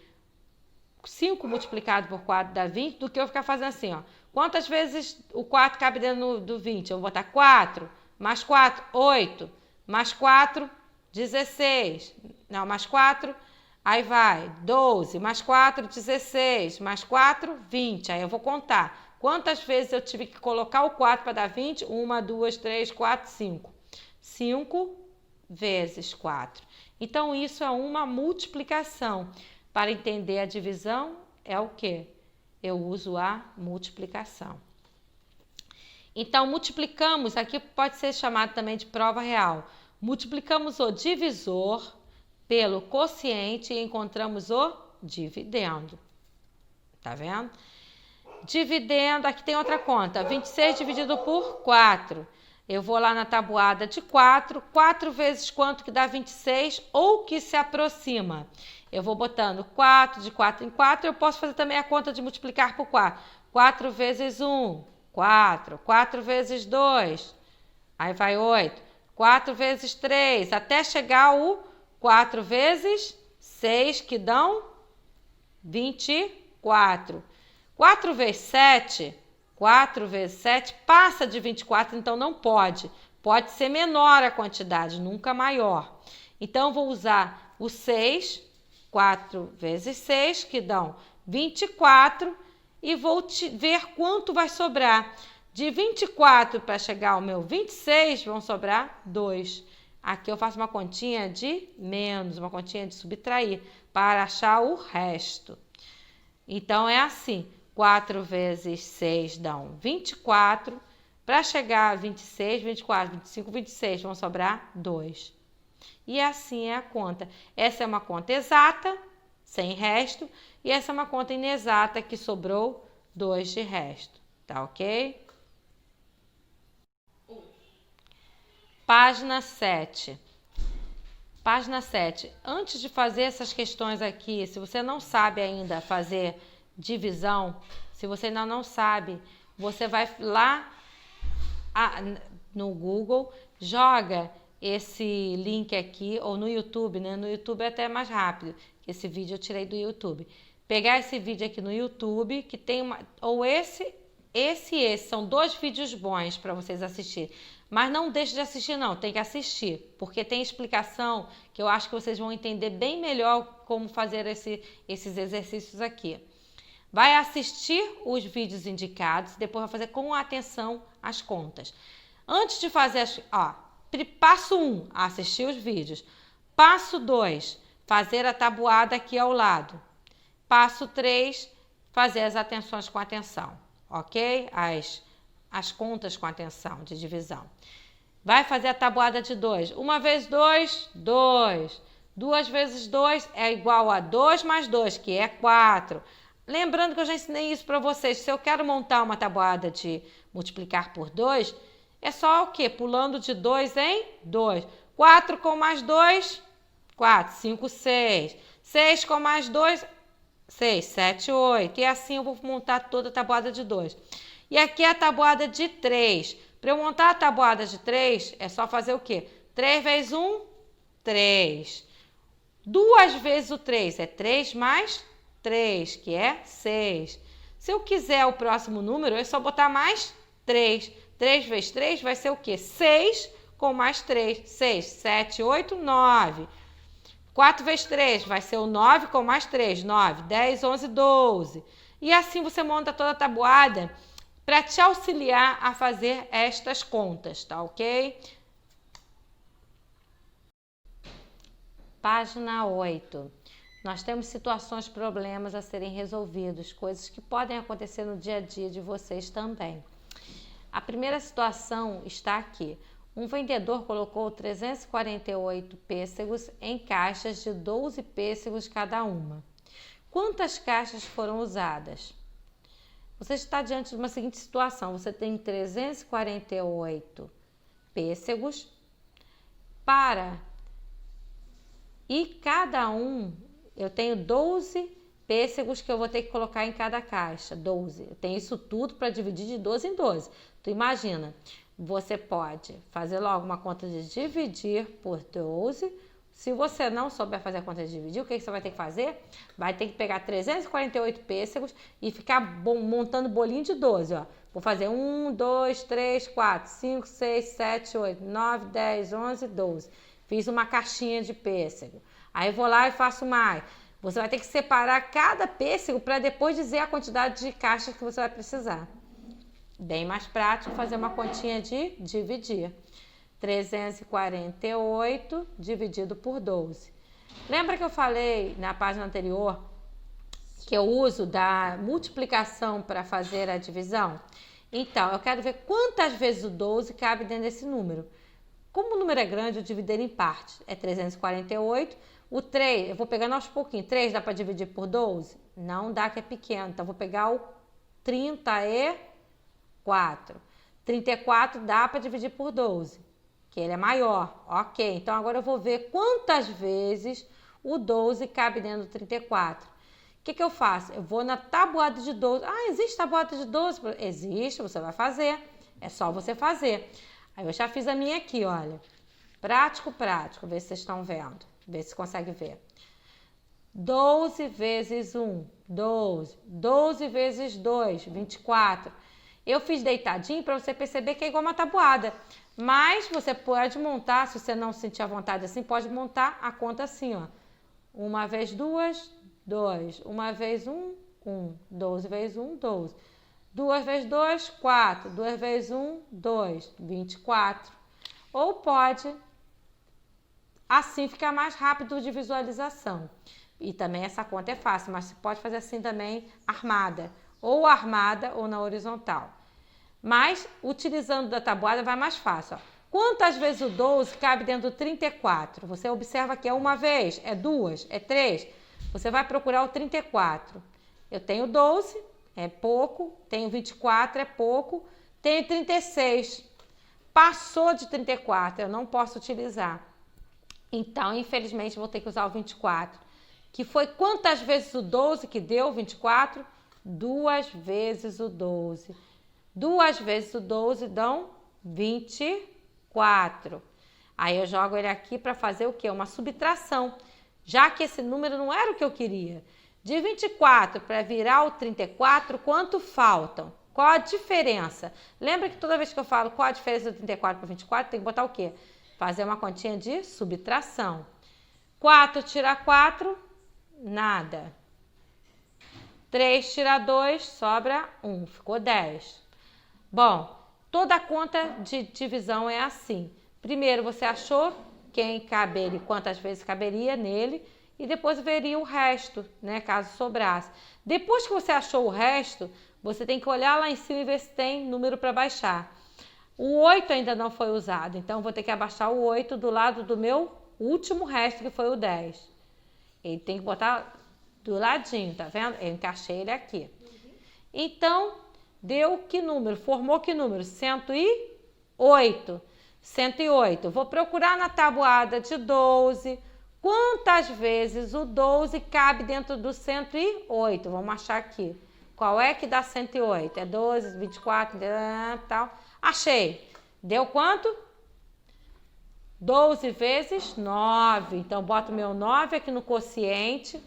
5 multiplicado por 4 dá 20 do que eu ficar fazendo assim, ó. Quantas vezes o 4 cabe dentro do 20? Eu vou botar 4, mais 4, 8, mais 4, 16. Não, mais 4, aí vai, 12, mais 4, 16, mais 4, 20. Aí eu vou contar. Quantas vezes eu tive que colocar o 4 para dar 20? 1, 2, 3, 4, 5. 5 vezes 4. Então, isso é uma multiplicação. Para entender a divisão, é o quê? Eu uso a multiplicação. Então, multiplicamos, aqui pode ser chamado também de prova real. Multiplicamos o divisor pelo quociente e encontramos o dividendo. Tá vendo? Dividendo, aqui tem outra conta, 26 dividido por 4. Eu vou lá na tabuada de 4, 4 vezes quanto que dá 26 ou que se aproxima. Eu vou botando 4, de 4 em 4, eu posso fazer também a conta de multiplicar por 4. 4 vezes 1, 4. 4 vezes 2, aí vai 8. 4 vezes 3, até chegar ao 4 vezes 6, que dão 24. 4 vezes 7, 4 vezes 7 passa de 24, então não pode. Pode ser menor a quantidade, nunca maior. Então, vou usar o 6, 4 vezes 6, que dão 24, e vou ver quanto vai sobrar. De 24 para chegar ao meu 26, vão sobrar 2. Aqui eu faço uma continha de menos, uma continha de subtrair, para achar o resto. Então, é assim, 4 vezes 6 dão 24, para chegar a 26, 24, 25, 26, vão sobrar 2. E assim é a conta. Essa é uma conta exata, sem resto, e essa é uma conta inexata, que sobrou 2 de resto. Tá ok? Página 7. Página 7. Antes de fazer essas questões aqui, se você não sabe ainda fazer divisão, se você ainda não sabe, você vai lá no Google, joga esse link aqui, ou no YouTube, né? No YouTube é até mais rápido, que esse vídeo eu tirei do YouTube. Pegar esse vídeo aqui no YouTube, que tem ou esse, são 2 vídeos bons para vocês assistirem. Mas não deixe de assistir não, tem que assistir, porque tem explicação que eu acho que vocês vão entender bem melhor como fazer esses exercícios aqui. Vai assistir os vídeos indicados, depois vai fazer com atenção as contas. Antes de fazer passo 1, assistir os vídeos. Passo 2, fazer a tabuada aqui ao lado. Passo 3, fazer as atenções com atenção, ok? As contas com atenção de divisão. Vai fazer a tabuada de 2. 1 vezes 2, 2. 2 vezes 2 é igual a 2 mais 2, que é 4. Lembrando que eu já ensinei isso para vocês. Se eu quero montar uma tabuada de multiplicar por 2, é só o quê? Pulando de 2 em 2. 4 com mais 2, 4. 5, 6. 6 com mais 2, 6. 7, 8. E assim eu vou montar toda a tabuada de 2. E aqui é a tabuada de 3. Para eu montar a tabuada de 3, é só fazer o quê? 3 vezes 1, 3. 2 vezes o 3 é 3 mais 3, que é 6. Se eu quiser o próximo número, é só botar mais 3. 3 vezes 3 vai ser o quê? 6 com mais 3. 6, 7, 8, 9. 4 vezes 3 vai ser o 9 com mais 3. 9, 10, 11, 12. E assim você monta toda a tabuada para te auxiliar a fazer estas contas, tá ok? Página 8. Nós temos situações, problemas a serem resolvidos, coisas que podem acontecer no dia a dia de vocês também. A primeira situação está aqui. Um vendedor colocou 348 pêssegos em caixas de 12 pêssegos cada uma. Quantas caixas foram usadas? Você está diante de uma seguinte situação. Você tem 348 pêssegos e cada um, eu tenho 12 pêssegos que eu vou ter que colocar em cada caixa. 12. Eu tenho isso tudo para dividir de 12 em 12. Tu imagina, você pode fazer logo uma conta de dividir por 12. Se você não souber fazer a conta de dividir, o que você vai ter que fazer? Vai ter que pegar 348 pêssegos e ficar montando bolinho de 12, ó. Vou fazer 1, 2, 3, 4, 5, 6, 7, 8, 9, 10, 11, 12. Fiz uma caixinha de pêssego. Aí vou lá e faço mais. Você vai ter que separar cada pêssego para depois dizer a quantidade de caixas que você vai precisar. Bem mais prático fazer uma continha de dividir. 348 dividido por 12. Lembra que eu falei na página anterior que eu uso da multiplicação para fazer a divisão? Então, eu quero ver quantas vezes o 12 cabe dentro desse número. Como o número é grande, eu divido ele em partes. É 348. O 3, eu vou pegando aos pouquinhos. 3 dá para dividir por 12? Não dá, que é pequeno. Então, eu vou pegar o 34. 34 dá para dividir por 12, que ele é maior. Ok, então agora eu vou ver quantas vezes o 12 cabe dentro do 34. O que eu faço? Eu vou na tabuada de 12. Ah, existe tabuada de 12? Existe, você vai fazer. É só você fazer. Aí eu já fiz a minha aqui, olha. Prático, prático. Vê se vocês estão vendo. Vê se consegue ver. 12 vezes 1, 12. 12 vezes 2, 24. Eu fiz deitadinho para você perceber que é igual uma tabuada. Mas você pode montar, se você não sentir a vontade assim, pode montar a conta assim, ó. 1 vezes 2, 2. 1 vezes 1, 1. 12 vezes 1, 12. 2 vezes 2, 4. 2 vezes 1, 2. 24. Ou pode, assim ficar mais rápido de visualização. E também essa conta é fácil, mas você pode fazer assim também, armada. Ou armada ou na horizontal. Mas, utilizando da tabuada, vai mais fácil. Ó. Quantas vezes o 12 cabe dentro do 34? Você observa que é uma vez, é duas, é três. Você vai procurar o 34. Eu tenho 12, é pouco. Tenho 24, é pouco. Tenho 36. Passou de 34, eu não posso utilizar. Então, infelizmente, vou ter que usar o 24. Que foi quantas vezes o 12 que deu 24? 2 vezes o 12. 2 vezes o 12 dão 24. Aí eu jogo ele aqui para fazer o quê? Uma subtração. Já que esse número não era o que eu queria. De 24 para virar o 34, quanto faltam? Qual a diferença? Lembra que toda vez que eu falo qual a diferença do 34 para 24, tem que botar o quê? Fazer uma continha de subtração. 4 tira 4, nada. 3 tira 2, sobra 1, ficou 10. Bom, toda conta de divisão é assim. Primeiro você achou quem caberia, quantas vezes caberia nele, e depois veria o resto, né, caso sobrasse. Depois que você achou o resto, você tem que olhar lá em cima e ver se tem número para baixar. O 8 ainda não foi usado, então vou ter que abaixar o 8 do lado do meu último resto, que foi o 10. Ele tem que botar do ladinho, tá vendo? Eu encaixei ele aqui. Então, deu que número? Formou que número? 108. 108. Vou procurar na tabuada de 12. Quantas vezes o 12 cabe dentro do 108? Vamos achar aqui. Qual é que dá 108? É 12, 24, tal. Achei. Deu quanto? 12 vezes 9. Então, boto meu 9 aqui no quociente,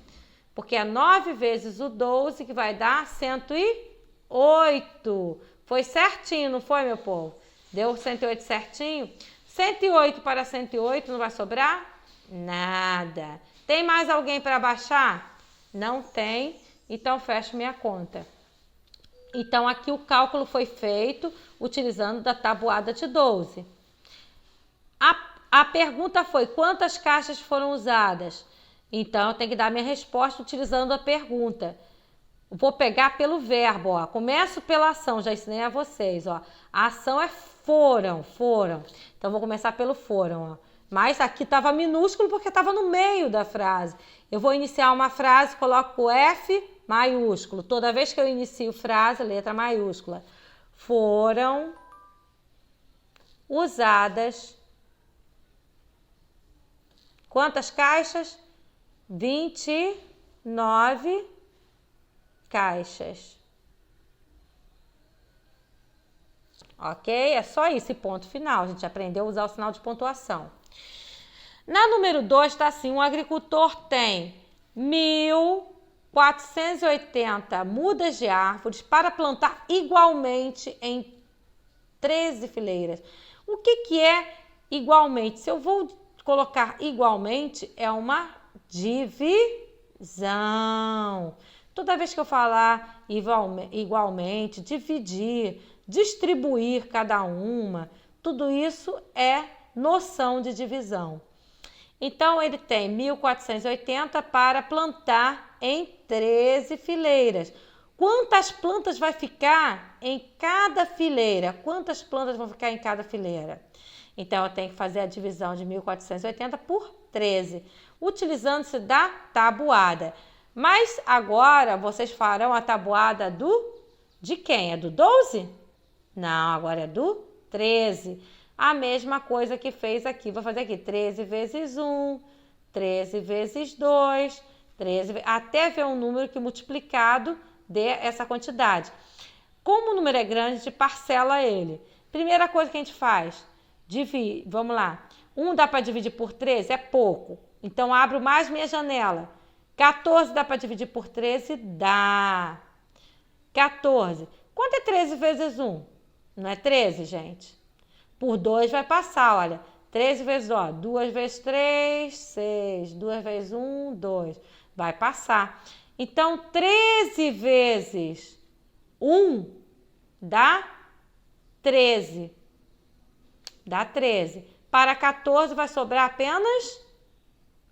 porque é 9 vezes o 12 que vai dar 108. Foi certinho, não foi, meu povo? Deu 108 certinho? 108 para 108 não vai sobrar? Nada. Tem mais alguém para baixar? Não tem, então fecho minha conta. Então, aqui o cálculo foi feito utilizando da tabuada de 12. A pergunta foi, quantas caixas foram usadas? Então, eu tenho que dar minha resposta utilizando a pergunta. Vou pegar pelo verbo, ó. Começo pela ação, já ensinei a vocês, ó. A ação é foram. Então, vou começar pelo foram, ó. Mas aqui estava minúsculo porque estava no meio da frase. Eu vou iniciar uma frase, coloco o F maiúsculo. Toda vez que eu inicio frase, letra maiúscula. Foram usadas. Quantas caixas? 29 caixas. Ok? É só isso, ponto final. A gente aprendeu a usar o sinal de pontuação. Na número 2 está assim, um agricultor tem 1.480 mudas de árvores para plantar igualmente em 13 fileiras. O que é igualmente? Se eu vou colocar igualmente, é uma divisão. Toda vez que eu falar igualmente, dividir, distribuir cada uma, tudo isso é noção de divisão. Então, ele tem 1.480 para plantar em 13 fileiras. Quantas plantas vai ficar em cada fileira? Quantas plantas vão ficar em cada fileira? Então, eu tenho que fazer a divisão de 1.480 por 13, utilizando-se da tabuada. Mas agora, vocês farão a tabuada de quem? É do 12? Não, agora é do 13. A mesma coisa que fez aqui. Vou fazer aqui 13 vezes 1, 13 vezes 2, 13, até ver um número que multiplicado dê essa quantidade. Como o número é grande, a gente parcela ele. Primeira coisa que a gente faz, divide, vamos lá. 1 dá para dividir por 13? É pouco. Então, abro mais minha janela. 14 dá para dividir por 13? Dá. 14. Quanto é 13 vezes 1? Não é 13, gente? Por 2 vai passar, olha. 13 vezes, 2 vezes 3, 6. 2 vezes 1, 2. Vai passar. Então, 13 vezes 1 dá 13. Dá 13. Para 14 vai sobrar apenas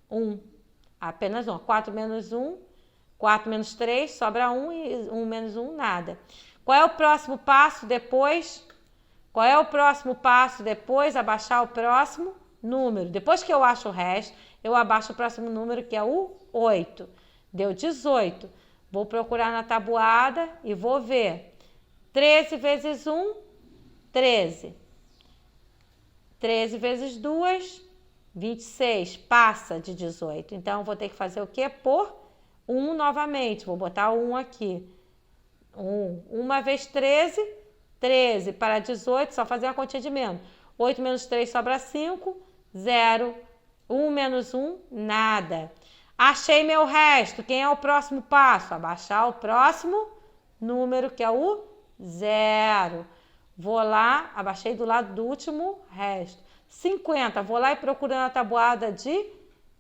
1. Apenas 1. 4 menos 1, 4 menos 3, sobra 1 e 1 menos 1, nada. Qual é o próximo passo depois? Qual é o próximo passo depois? Abaixar o próximo número. Depois que eu acho o resto, eu abaixo o próximo número, que é o 8. Deu 18. Vou procurar na tabuada e vou ver. 13 vezes 1, 13. 13 vezes 2, 26. Passa de 18. Então, vou ter que fazer o quê? Por 1 novamente. Vou botar o 1 aqui. 1. 1 vezes 13, 13 para 18, só fazer uma continha de menos. 8 menos 3 sobra 5, 0. 1 menos 1, nada. Achei meu resto. Quem é o próximo passo? Abaixar o próximo número, que é o 0. Vou lá, abaixei do lado do último resto. 50, vou lá e procurando a tabuada de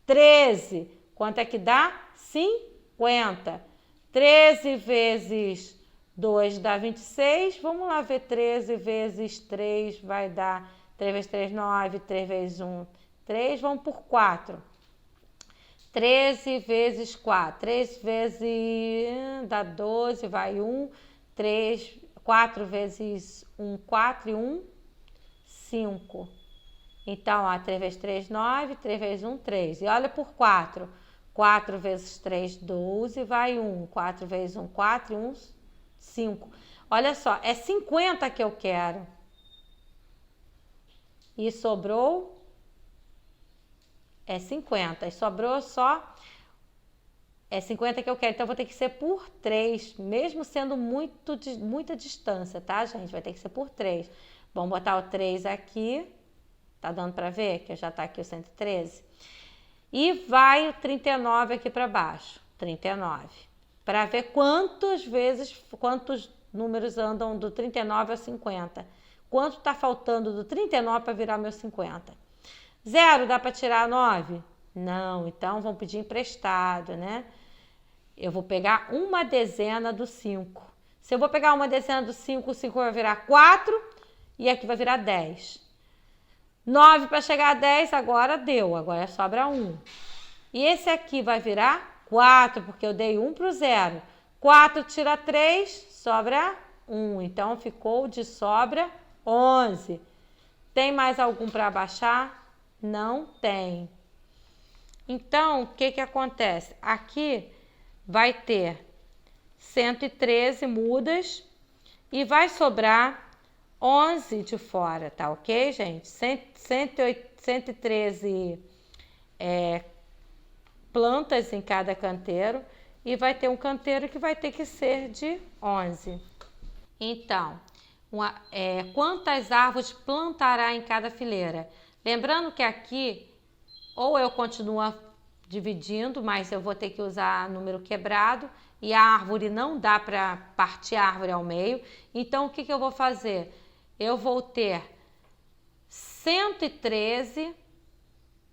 13. Quanto é que dá? 50. 13 vezes 2 dá 26. Vamos lá ver 13 vezes 3 vai dar 3 vezes 3, 9. 3 vezes 1, 3. Vamos por 4. 13 vezes 4. 3 vezes dá 12, vai 1. 3, 4 vezes 1, 4 e 1, 5. Então, 3 vezes 3, 9. 3 vezes 1, 3. E olha por 4. 4 vezes 3, 12, vai 1. 4 vezes 1, 4 e 1, 5. Olha só, é 50 que eu quero. E sobrou... É 50. E sobrou só... É 50 que eu quero. Então, vou ter que ser por 3. Mesmo sendo muita distância, tá, gente? Vai ter que ser por 3. Vamos botar o 3 aqui. Tá dando para ver que já tá aqui o 113? E vai o 39 aqui para baixo. 39. Para ver quantos números andam do 39 ao 50. Quanto tá faltando do 39 para virar meu 50? 0 dá para tirar 9? Não, então vamos pedir emprestado, né? Eu vou pegar uma dezena do 5. Se eu vou pegar uma dezena do 5, o 5 vai virar 4 e aqui vai virar 10. 9 para chegar a 10, agora deu, agora sobra 1. E esse aqui vai virar 4, porque eu dei 1 para o 0. 4 tira 3, sobra 1. Então, ficou de sobra 11. Tem mais algum para abaixar? Não tem. Então, o que acontece? Aqui vai ter 113 mudas e vai sobrar 11 de fora, tá ok, gente? 113 plantas em cada canteiro e vai ter um canteiro que vai ter que ser de 11. Então, quantas árvores plantará em cada fileira? Lembrando que aqui, ou eu continuo dividindo, mas eu vou ter que usar número quebrado e a árvore não dá para partir a árvore ao meio. Então, o que eu vou fazer? Eu vou ter 113,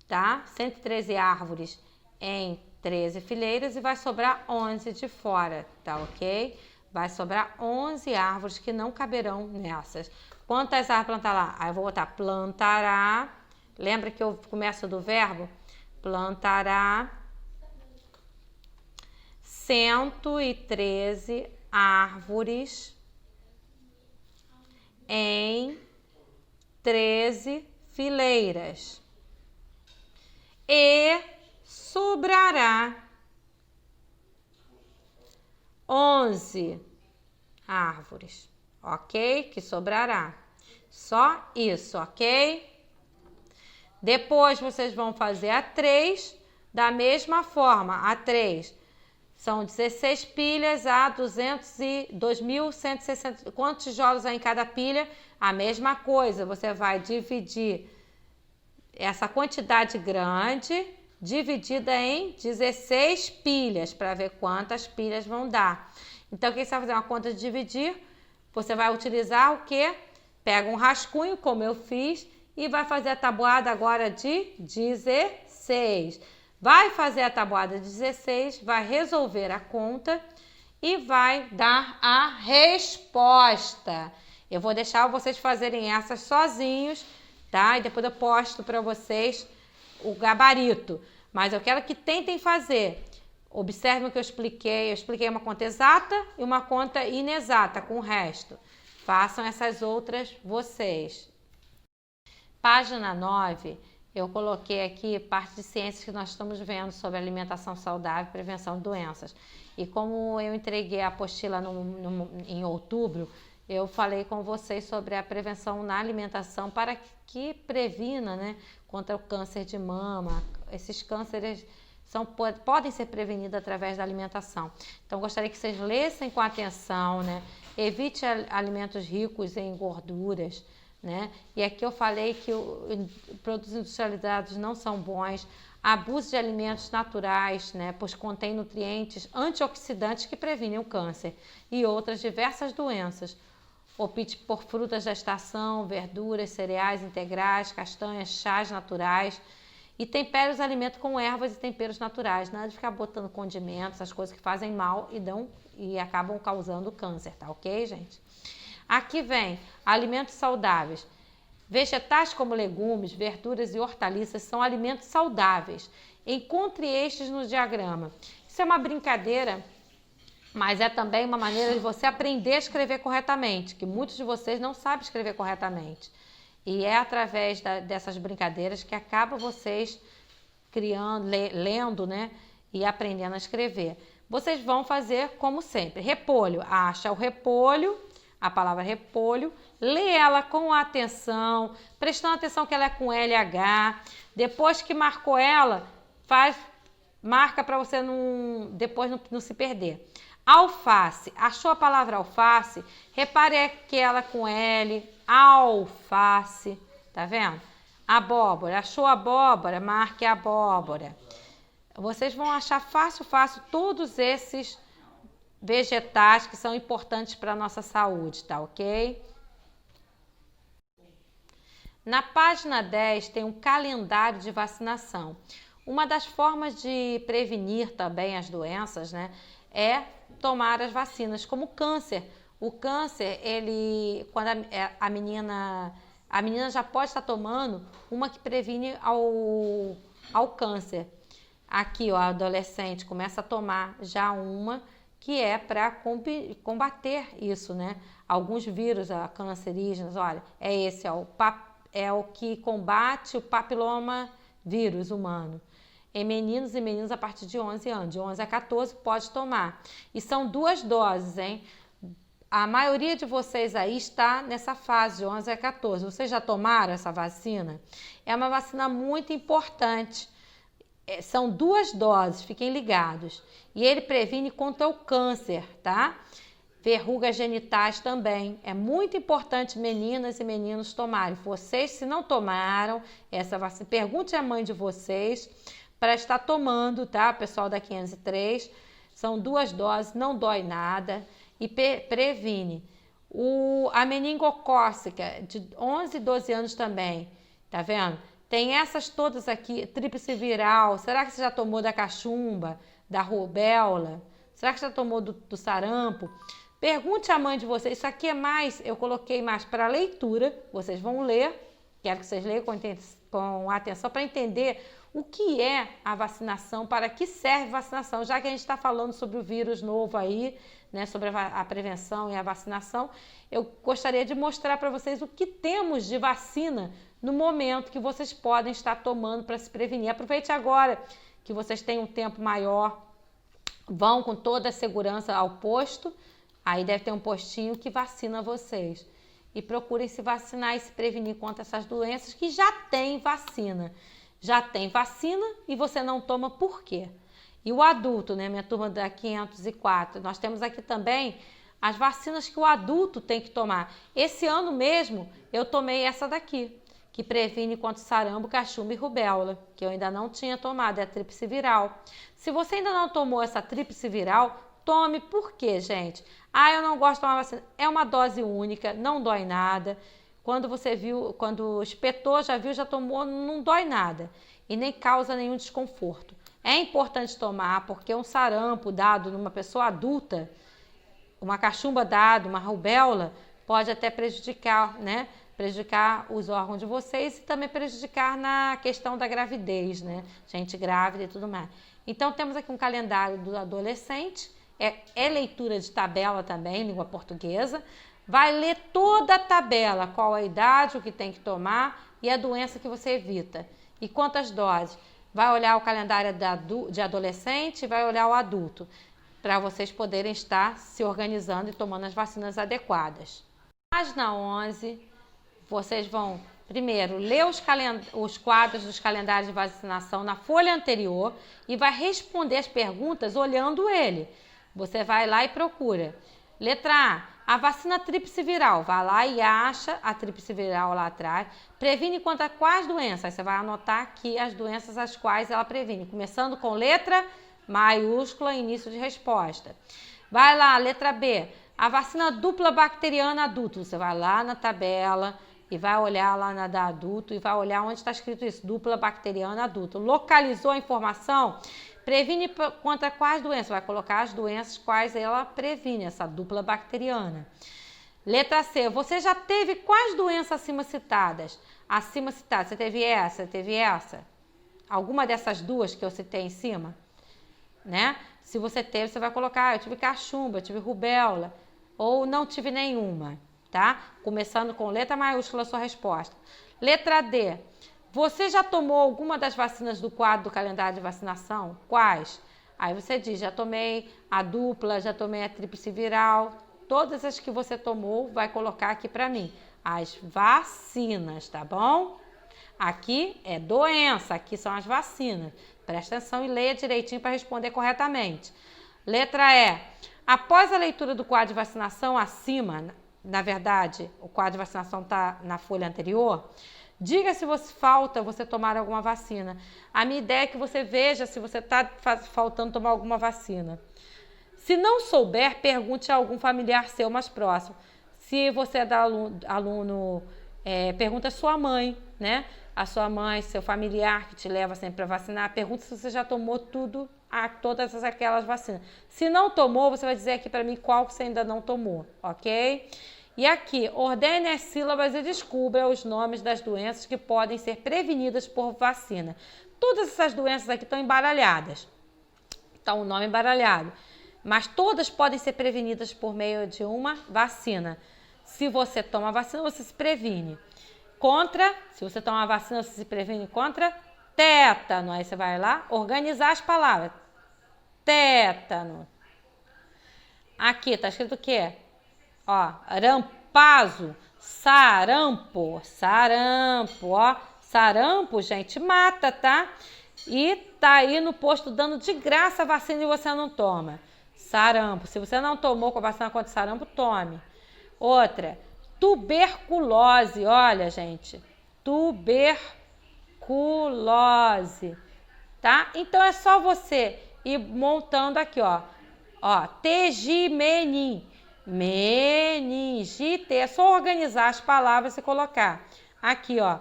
tá? 113 árvores em 13 fileiras e vai sobrar 11 de fora, tá ok? Vai sobrar 11 árvores que não caberão nessas. Quantas árvores plantar lá? Aí eu vou botar plantará. Lembra que eu começo do verbo? Plantará 113 árvores em 13 fileiras e sobrará 11 árvores, ok? Que sobrará. Só isso, ok? Depois vocês vão fazer a 3 da mesma forma. A 3 são 16 pilhas a 2.160. Quantos tijolos há em cada pilha? A mesma coisa. Você vai dividir essa quantidade grande dividida em 16 pilhas para ver quantas pilhas vão dar. Então, o que você vai fazer? Uma conta de dividir. Você vai utilizar o quê? Pega um rascunho, como eu fiz, e vai fazer a tabuada agora de 16. Vai fazer a tabuada de 16, vai resolver a conta e vai dar a resposta. Eu vou deixar vocês fazerem essas sozinhos, tá? E depois eu posto para vocês o gabarito. Mas eu quero que tentem fazer. Observem o que eu expliquei. Eu expliquei uma conta exata e uma conta inexata com o resto. Façam essas outras vocês. Página 9, eu coloquei aqui parte de ciências que nós estamos vendo sobre alimentação saudável e prevenção de doenças. E como eu entreguei a apostila em outubro, eu falei com vocês sobre a prevenção na alimentação para que previna, né, contra o câncer de mama. Esses cânceres podem ser prevenidos através da alimentação. Então, gostaria que vocês lessem com atenção, né, evite alimentos ricos em gorduras, né? E aqui eu falei que produtos industrializados não são bons. Abuso de alimentos naturais, né? Pois contém nutrientes antioxidantes que previnem o câncer e outras diversas doenças. Opte por frutas da estação, verduras, cereais integrais, castanhas, chás naturais. E tempere os alimentos com ervas e temperos naturais. Nada de ficar botando condimentos, as coisas que fazem mal e acabam causando câncer, tá ok, gente? Aqui vem alimentos saudáveis. Vegetais como legumes, verduras e hortaliças são alimentos saudáveis. Encontre estes no diagrama. Isso é uma brincadeira, mas é também uma maneira de você aprender a escrever corretamente, que muitos de vocês não sabem escrever corretamente. E é através dessas brincadeiras que acaba vocês criando, lendo, né? E aprendendo a escrever. Vocês vão fazer como sempre. Repolho. Acha o repolho, a palavra repolho, lê ela com atenção, prestando atenção que ela é com LH. Depois que marcou ela, marca para você depois não se perder. Alface. Achou a palavra alface? Repare que ela com L. Alface. Tá vendo? Abóbora. Achou abóbora? Marque abóbora. Vocês vão achar fácil todos esses vegetais que são importantes para a nossa saúde, tá ok? Na página 10 tem um calendário de vacinação. Uma das formas de prevenir também as doenças, né, é tomar as vacinas, como o câncer. O câncer, quando a menina já pode estar tomando uma que previne ao câncer. Aqui, ó, a adolescente começa a tomar já uma que é para combater isso, né? Alguns vírus cancerígenos, olha, é o que combate o papiloma vírus humano. Em meninos e meninas a partir de 11 anos, de 11 a 14 pode tomar. E são 2 doses, hein? A maioria de vocês aí está nessa fase de 11 a 14. Vocês já tomaram essa vacina? É uma vacina muito importante. São 2 doses, fiquem ligados. E ele previne contra o câncer, tá? Verrugas genitais também. É muito importante meninas e meninos tomarem. Vocês, se não tomaram essa vacina, pergunte à mãe de vocês para estar tomando, tá? Pessoal da 503. São 2 doses, não dói nada e previne. A meningocócica de 11 e 12 anos também, tá vendo? Tem essas todas aqui, tríplice viral. Será que você já tomou da cachumba, da rubéola? Será que já tomou do sarampo? Pergunte à mãe de vocês. Isso aqui é mais, eu coloquei mais para leitura. Vocês vão ler. Quero que vocês leiam com atenção para entender o que é a vacinação, para que serve a vacinação. Já que a gente está falando sobre o vírus novo aí, né, sobre a prevenção e a vacinação, eu gostaria de mostrar para vocês o que temos de vacina no momento que vocês podem estar tomando para se prevenir. Aproveite agora que vocês têm um tempo maior, vão com toda a segurança ao posto, aí deve ter um postinho que vacina vocês. E procurem se vacinar e se prevenir contra essas doenças que já tem vacina. Já tem vacina e você não toma por quê? E o adulto, né, minha turma da 504, nós temos aqui também as vacinas que o adulto tem que tomar. Esse ano mesmo eu tomei essa daqui, que previne contra sarampo, cachumba e rubéola, que eu ainda não tinha tomado, é a tríplice viral. Se você ainda não tomou essa tríplice viral, tome. Por quê, gente? Eu não gosto de tomar vacina. É uma dose única, não dói nada. Quando espetou, já tomou, não dói nada. E nem causa nenhum desconforto. É importante tomar, porque um sarampo dado numa pessoa adulta, uma cachumba dada, uma rubéola, pode até prejudicar, né? Prejudicar os órgãos de vocês e também prejudicar na questão da gravidez, né? Gente grávida e tudo mais. Então, temos aqui um calendário do adolescente, é leitura de tabela também, língua portuguesa. Vai ler toda a tabela, qual a idade, o que tem que tomar e a doença que você evita. E quantas doses. Vai olhar o calendário de adolescente e vai olhar o adulto, para vocês poderem estar se organizando e tomando as vacinas adequadas. Página 11, vocês vão primeiro ler os quadros dos calendários de vacinação na folha anterior e vai responder as perguntas olhando ele. Você vai lá e procura. Letra A, A vacina tríplice viral, vai lá e acha a tríplice viral lá atrás, previne contra quais doenças? Aí você vai anotar aqui as doenças as quais ela previne, começando com letra maiúscula, início de resposta. Vai lá, letra B, a vacina dupla bacteriana adulto, você vai lá na tabela e vai olhar lá na da adulto e vai olhar onde está escrito isso, dupla bacteriana adulto. Localizou a informação? Previne contra quais doenças? Vai colocar as doenças quais ela previne, essa dupla bacteriana. Letra C. Você já teve quais doenças acima citadas? Acima citadas, você teve essa? Alguma dessas duas que eu citei em cima? Né? Se você teve, você vai colocar, eu tive cachumba, eu tive rubéola, ou não tive nenhuma, tá? Começando com letra maiúscula a sua resposta. Letra D. Você já tomou alguma das vacinas do quadro do calendário de vacinação? Quais? Aí você diz, já tomei a dupla, já tomei a tríplice viral. Todas as que você tomou, vai colocar aqui para mim. As vacinas, tá bom? Aqui é doença, aqui são as vacinas. Presta atenção e leia direitinho para responder corretamente. Letra E. Após a leitura do quadro de vacinação acima, na verdade, o quadro de vacinação está na folha anterior, diga se falta você tomar alguma vacina. A minha ideia é que você veja se você está faltando tomar alguma vacina. Se não souber, pergunte a algum familiar seu mais próximo. Se você é da aluno, pergunta a sua mãe, né? A sua mãe, seu familiar que te leva sempre para vacinar, pergunta se você já tomou todas aquelas vacinas. Se não tomou, você vai dizer aqui para mim qual que você ainda não tomou, ok? E aqui, ordene as sílabas e descubra os nomes das doenças que podem ser prevenidas por vacina. Todas essas doenças aqui estão embaralhadas. Está o nome embaralhado. Mas todas podem ser prevenidas por meio de uma vacina. Se você toma a vacina, você se previne. Se você toma a vacina, você se previne contra tétano. Aí você vai lá, organizar as palavras. Tétano. Aqui, está escrito o quê? Ó, rampazo, sarampo, ó, sarampo, gente, mata, tá? E tá aí no posto dando de graça a vacina e você não toma. Sarampo, se você não tomou com a vacina contra sarampo, tome. Outra, tuberculose, olha, gente, tuberculose, tá? Então é só você ir montando aqui, ó, tegimenim. Meningite, é só organizar as palavras e colocar. Aqui, ó,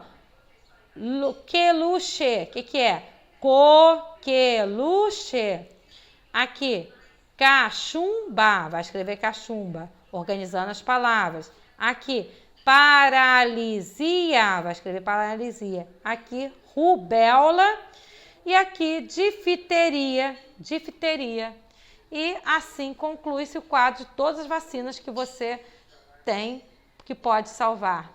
coqueluche, que é? Coqueluche. Aqui, cachumba, vai escrever cachumba, organizando as palavras. Aqui, paralisia, vai escrever paralisia. Aqui, rubéola. E aqui, difteria. E assim conclui-se o quadro de todas as vacinas que você tem que pode salvar.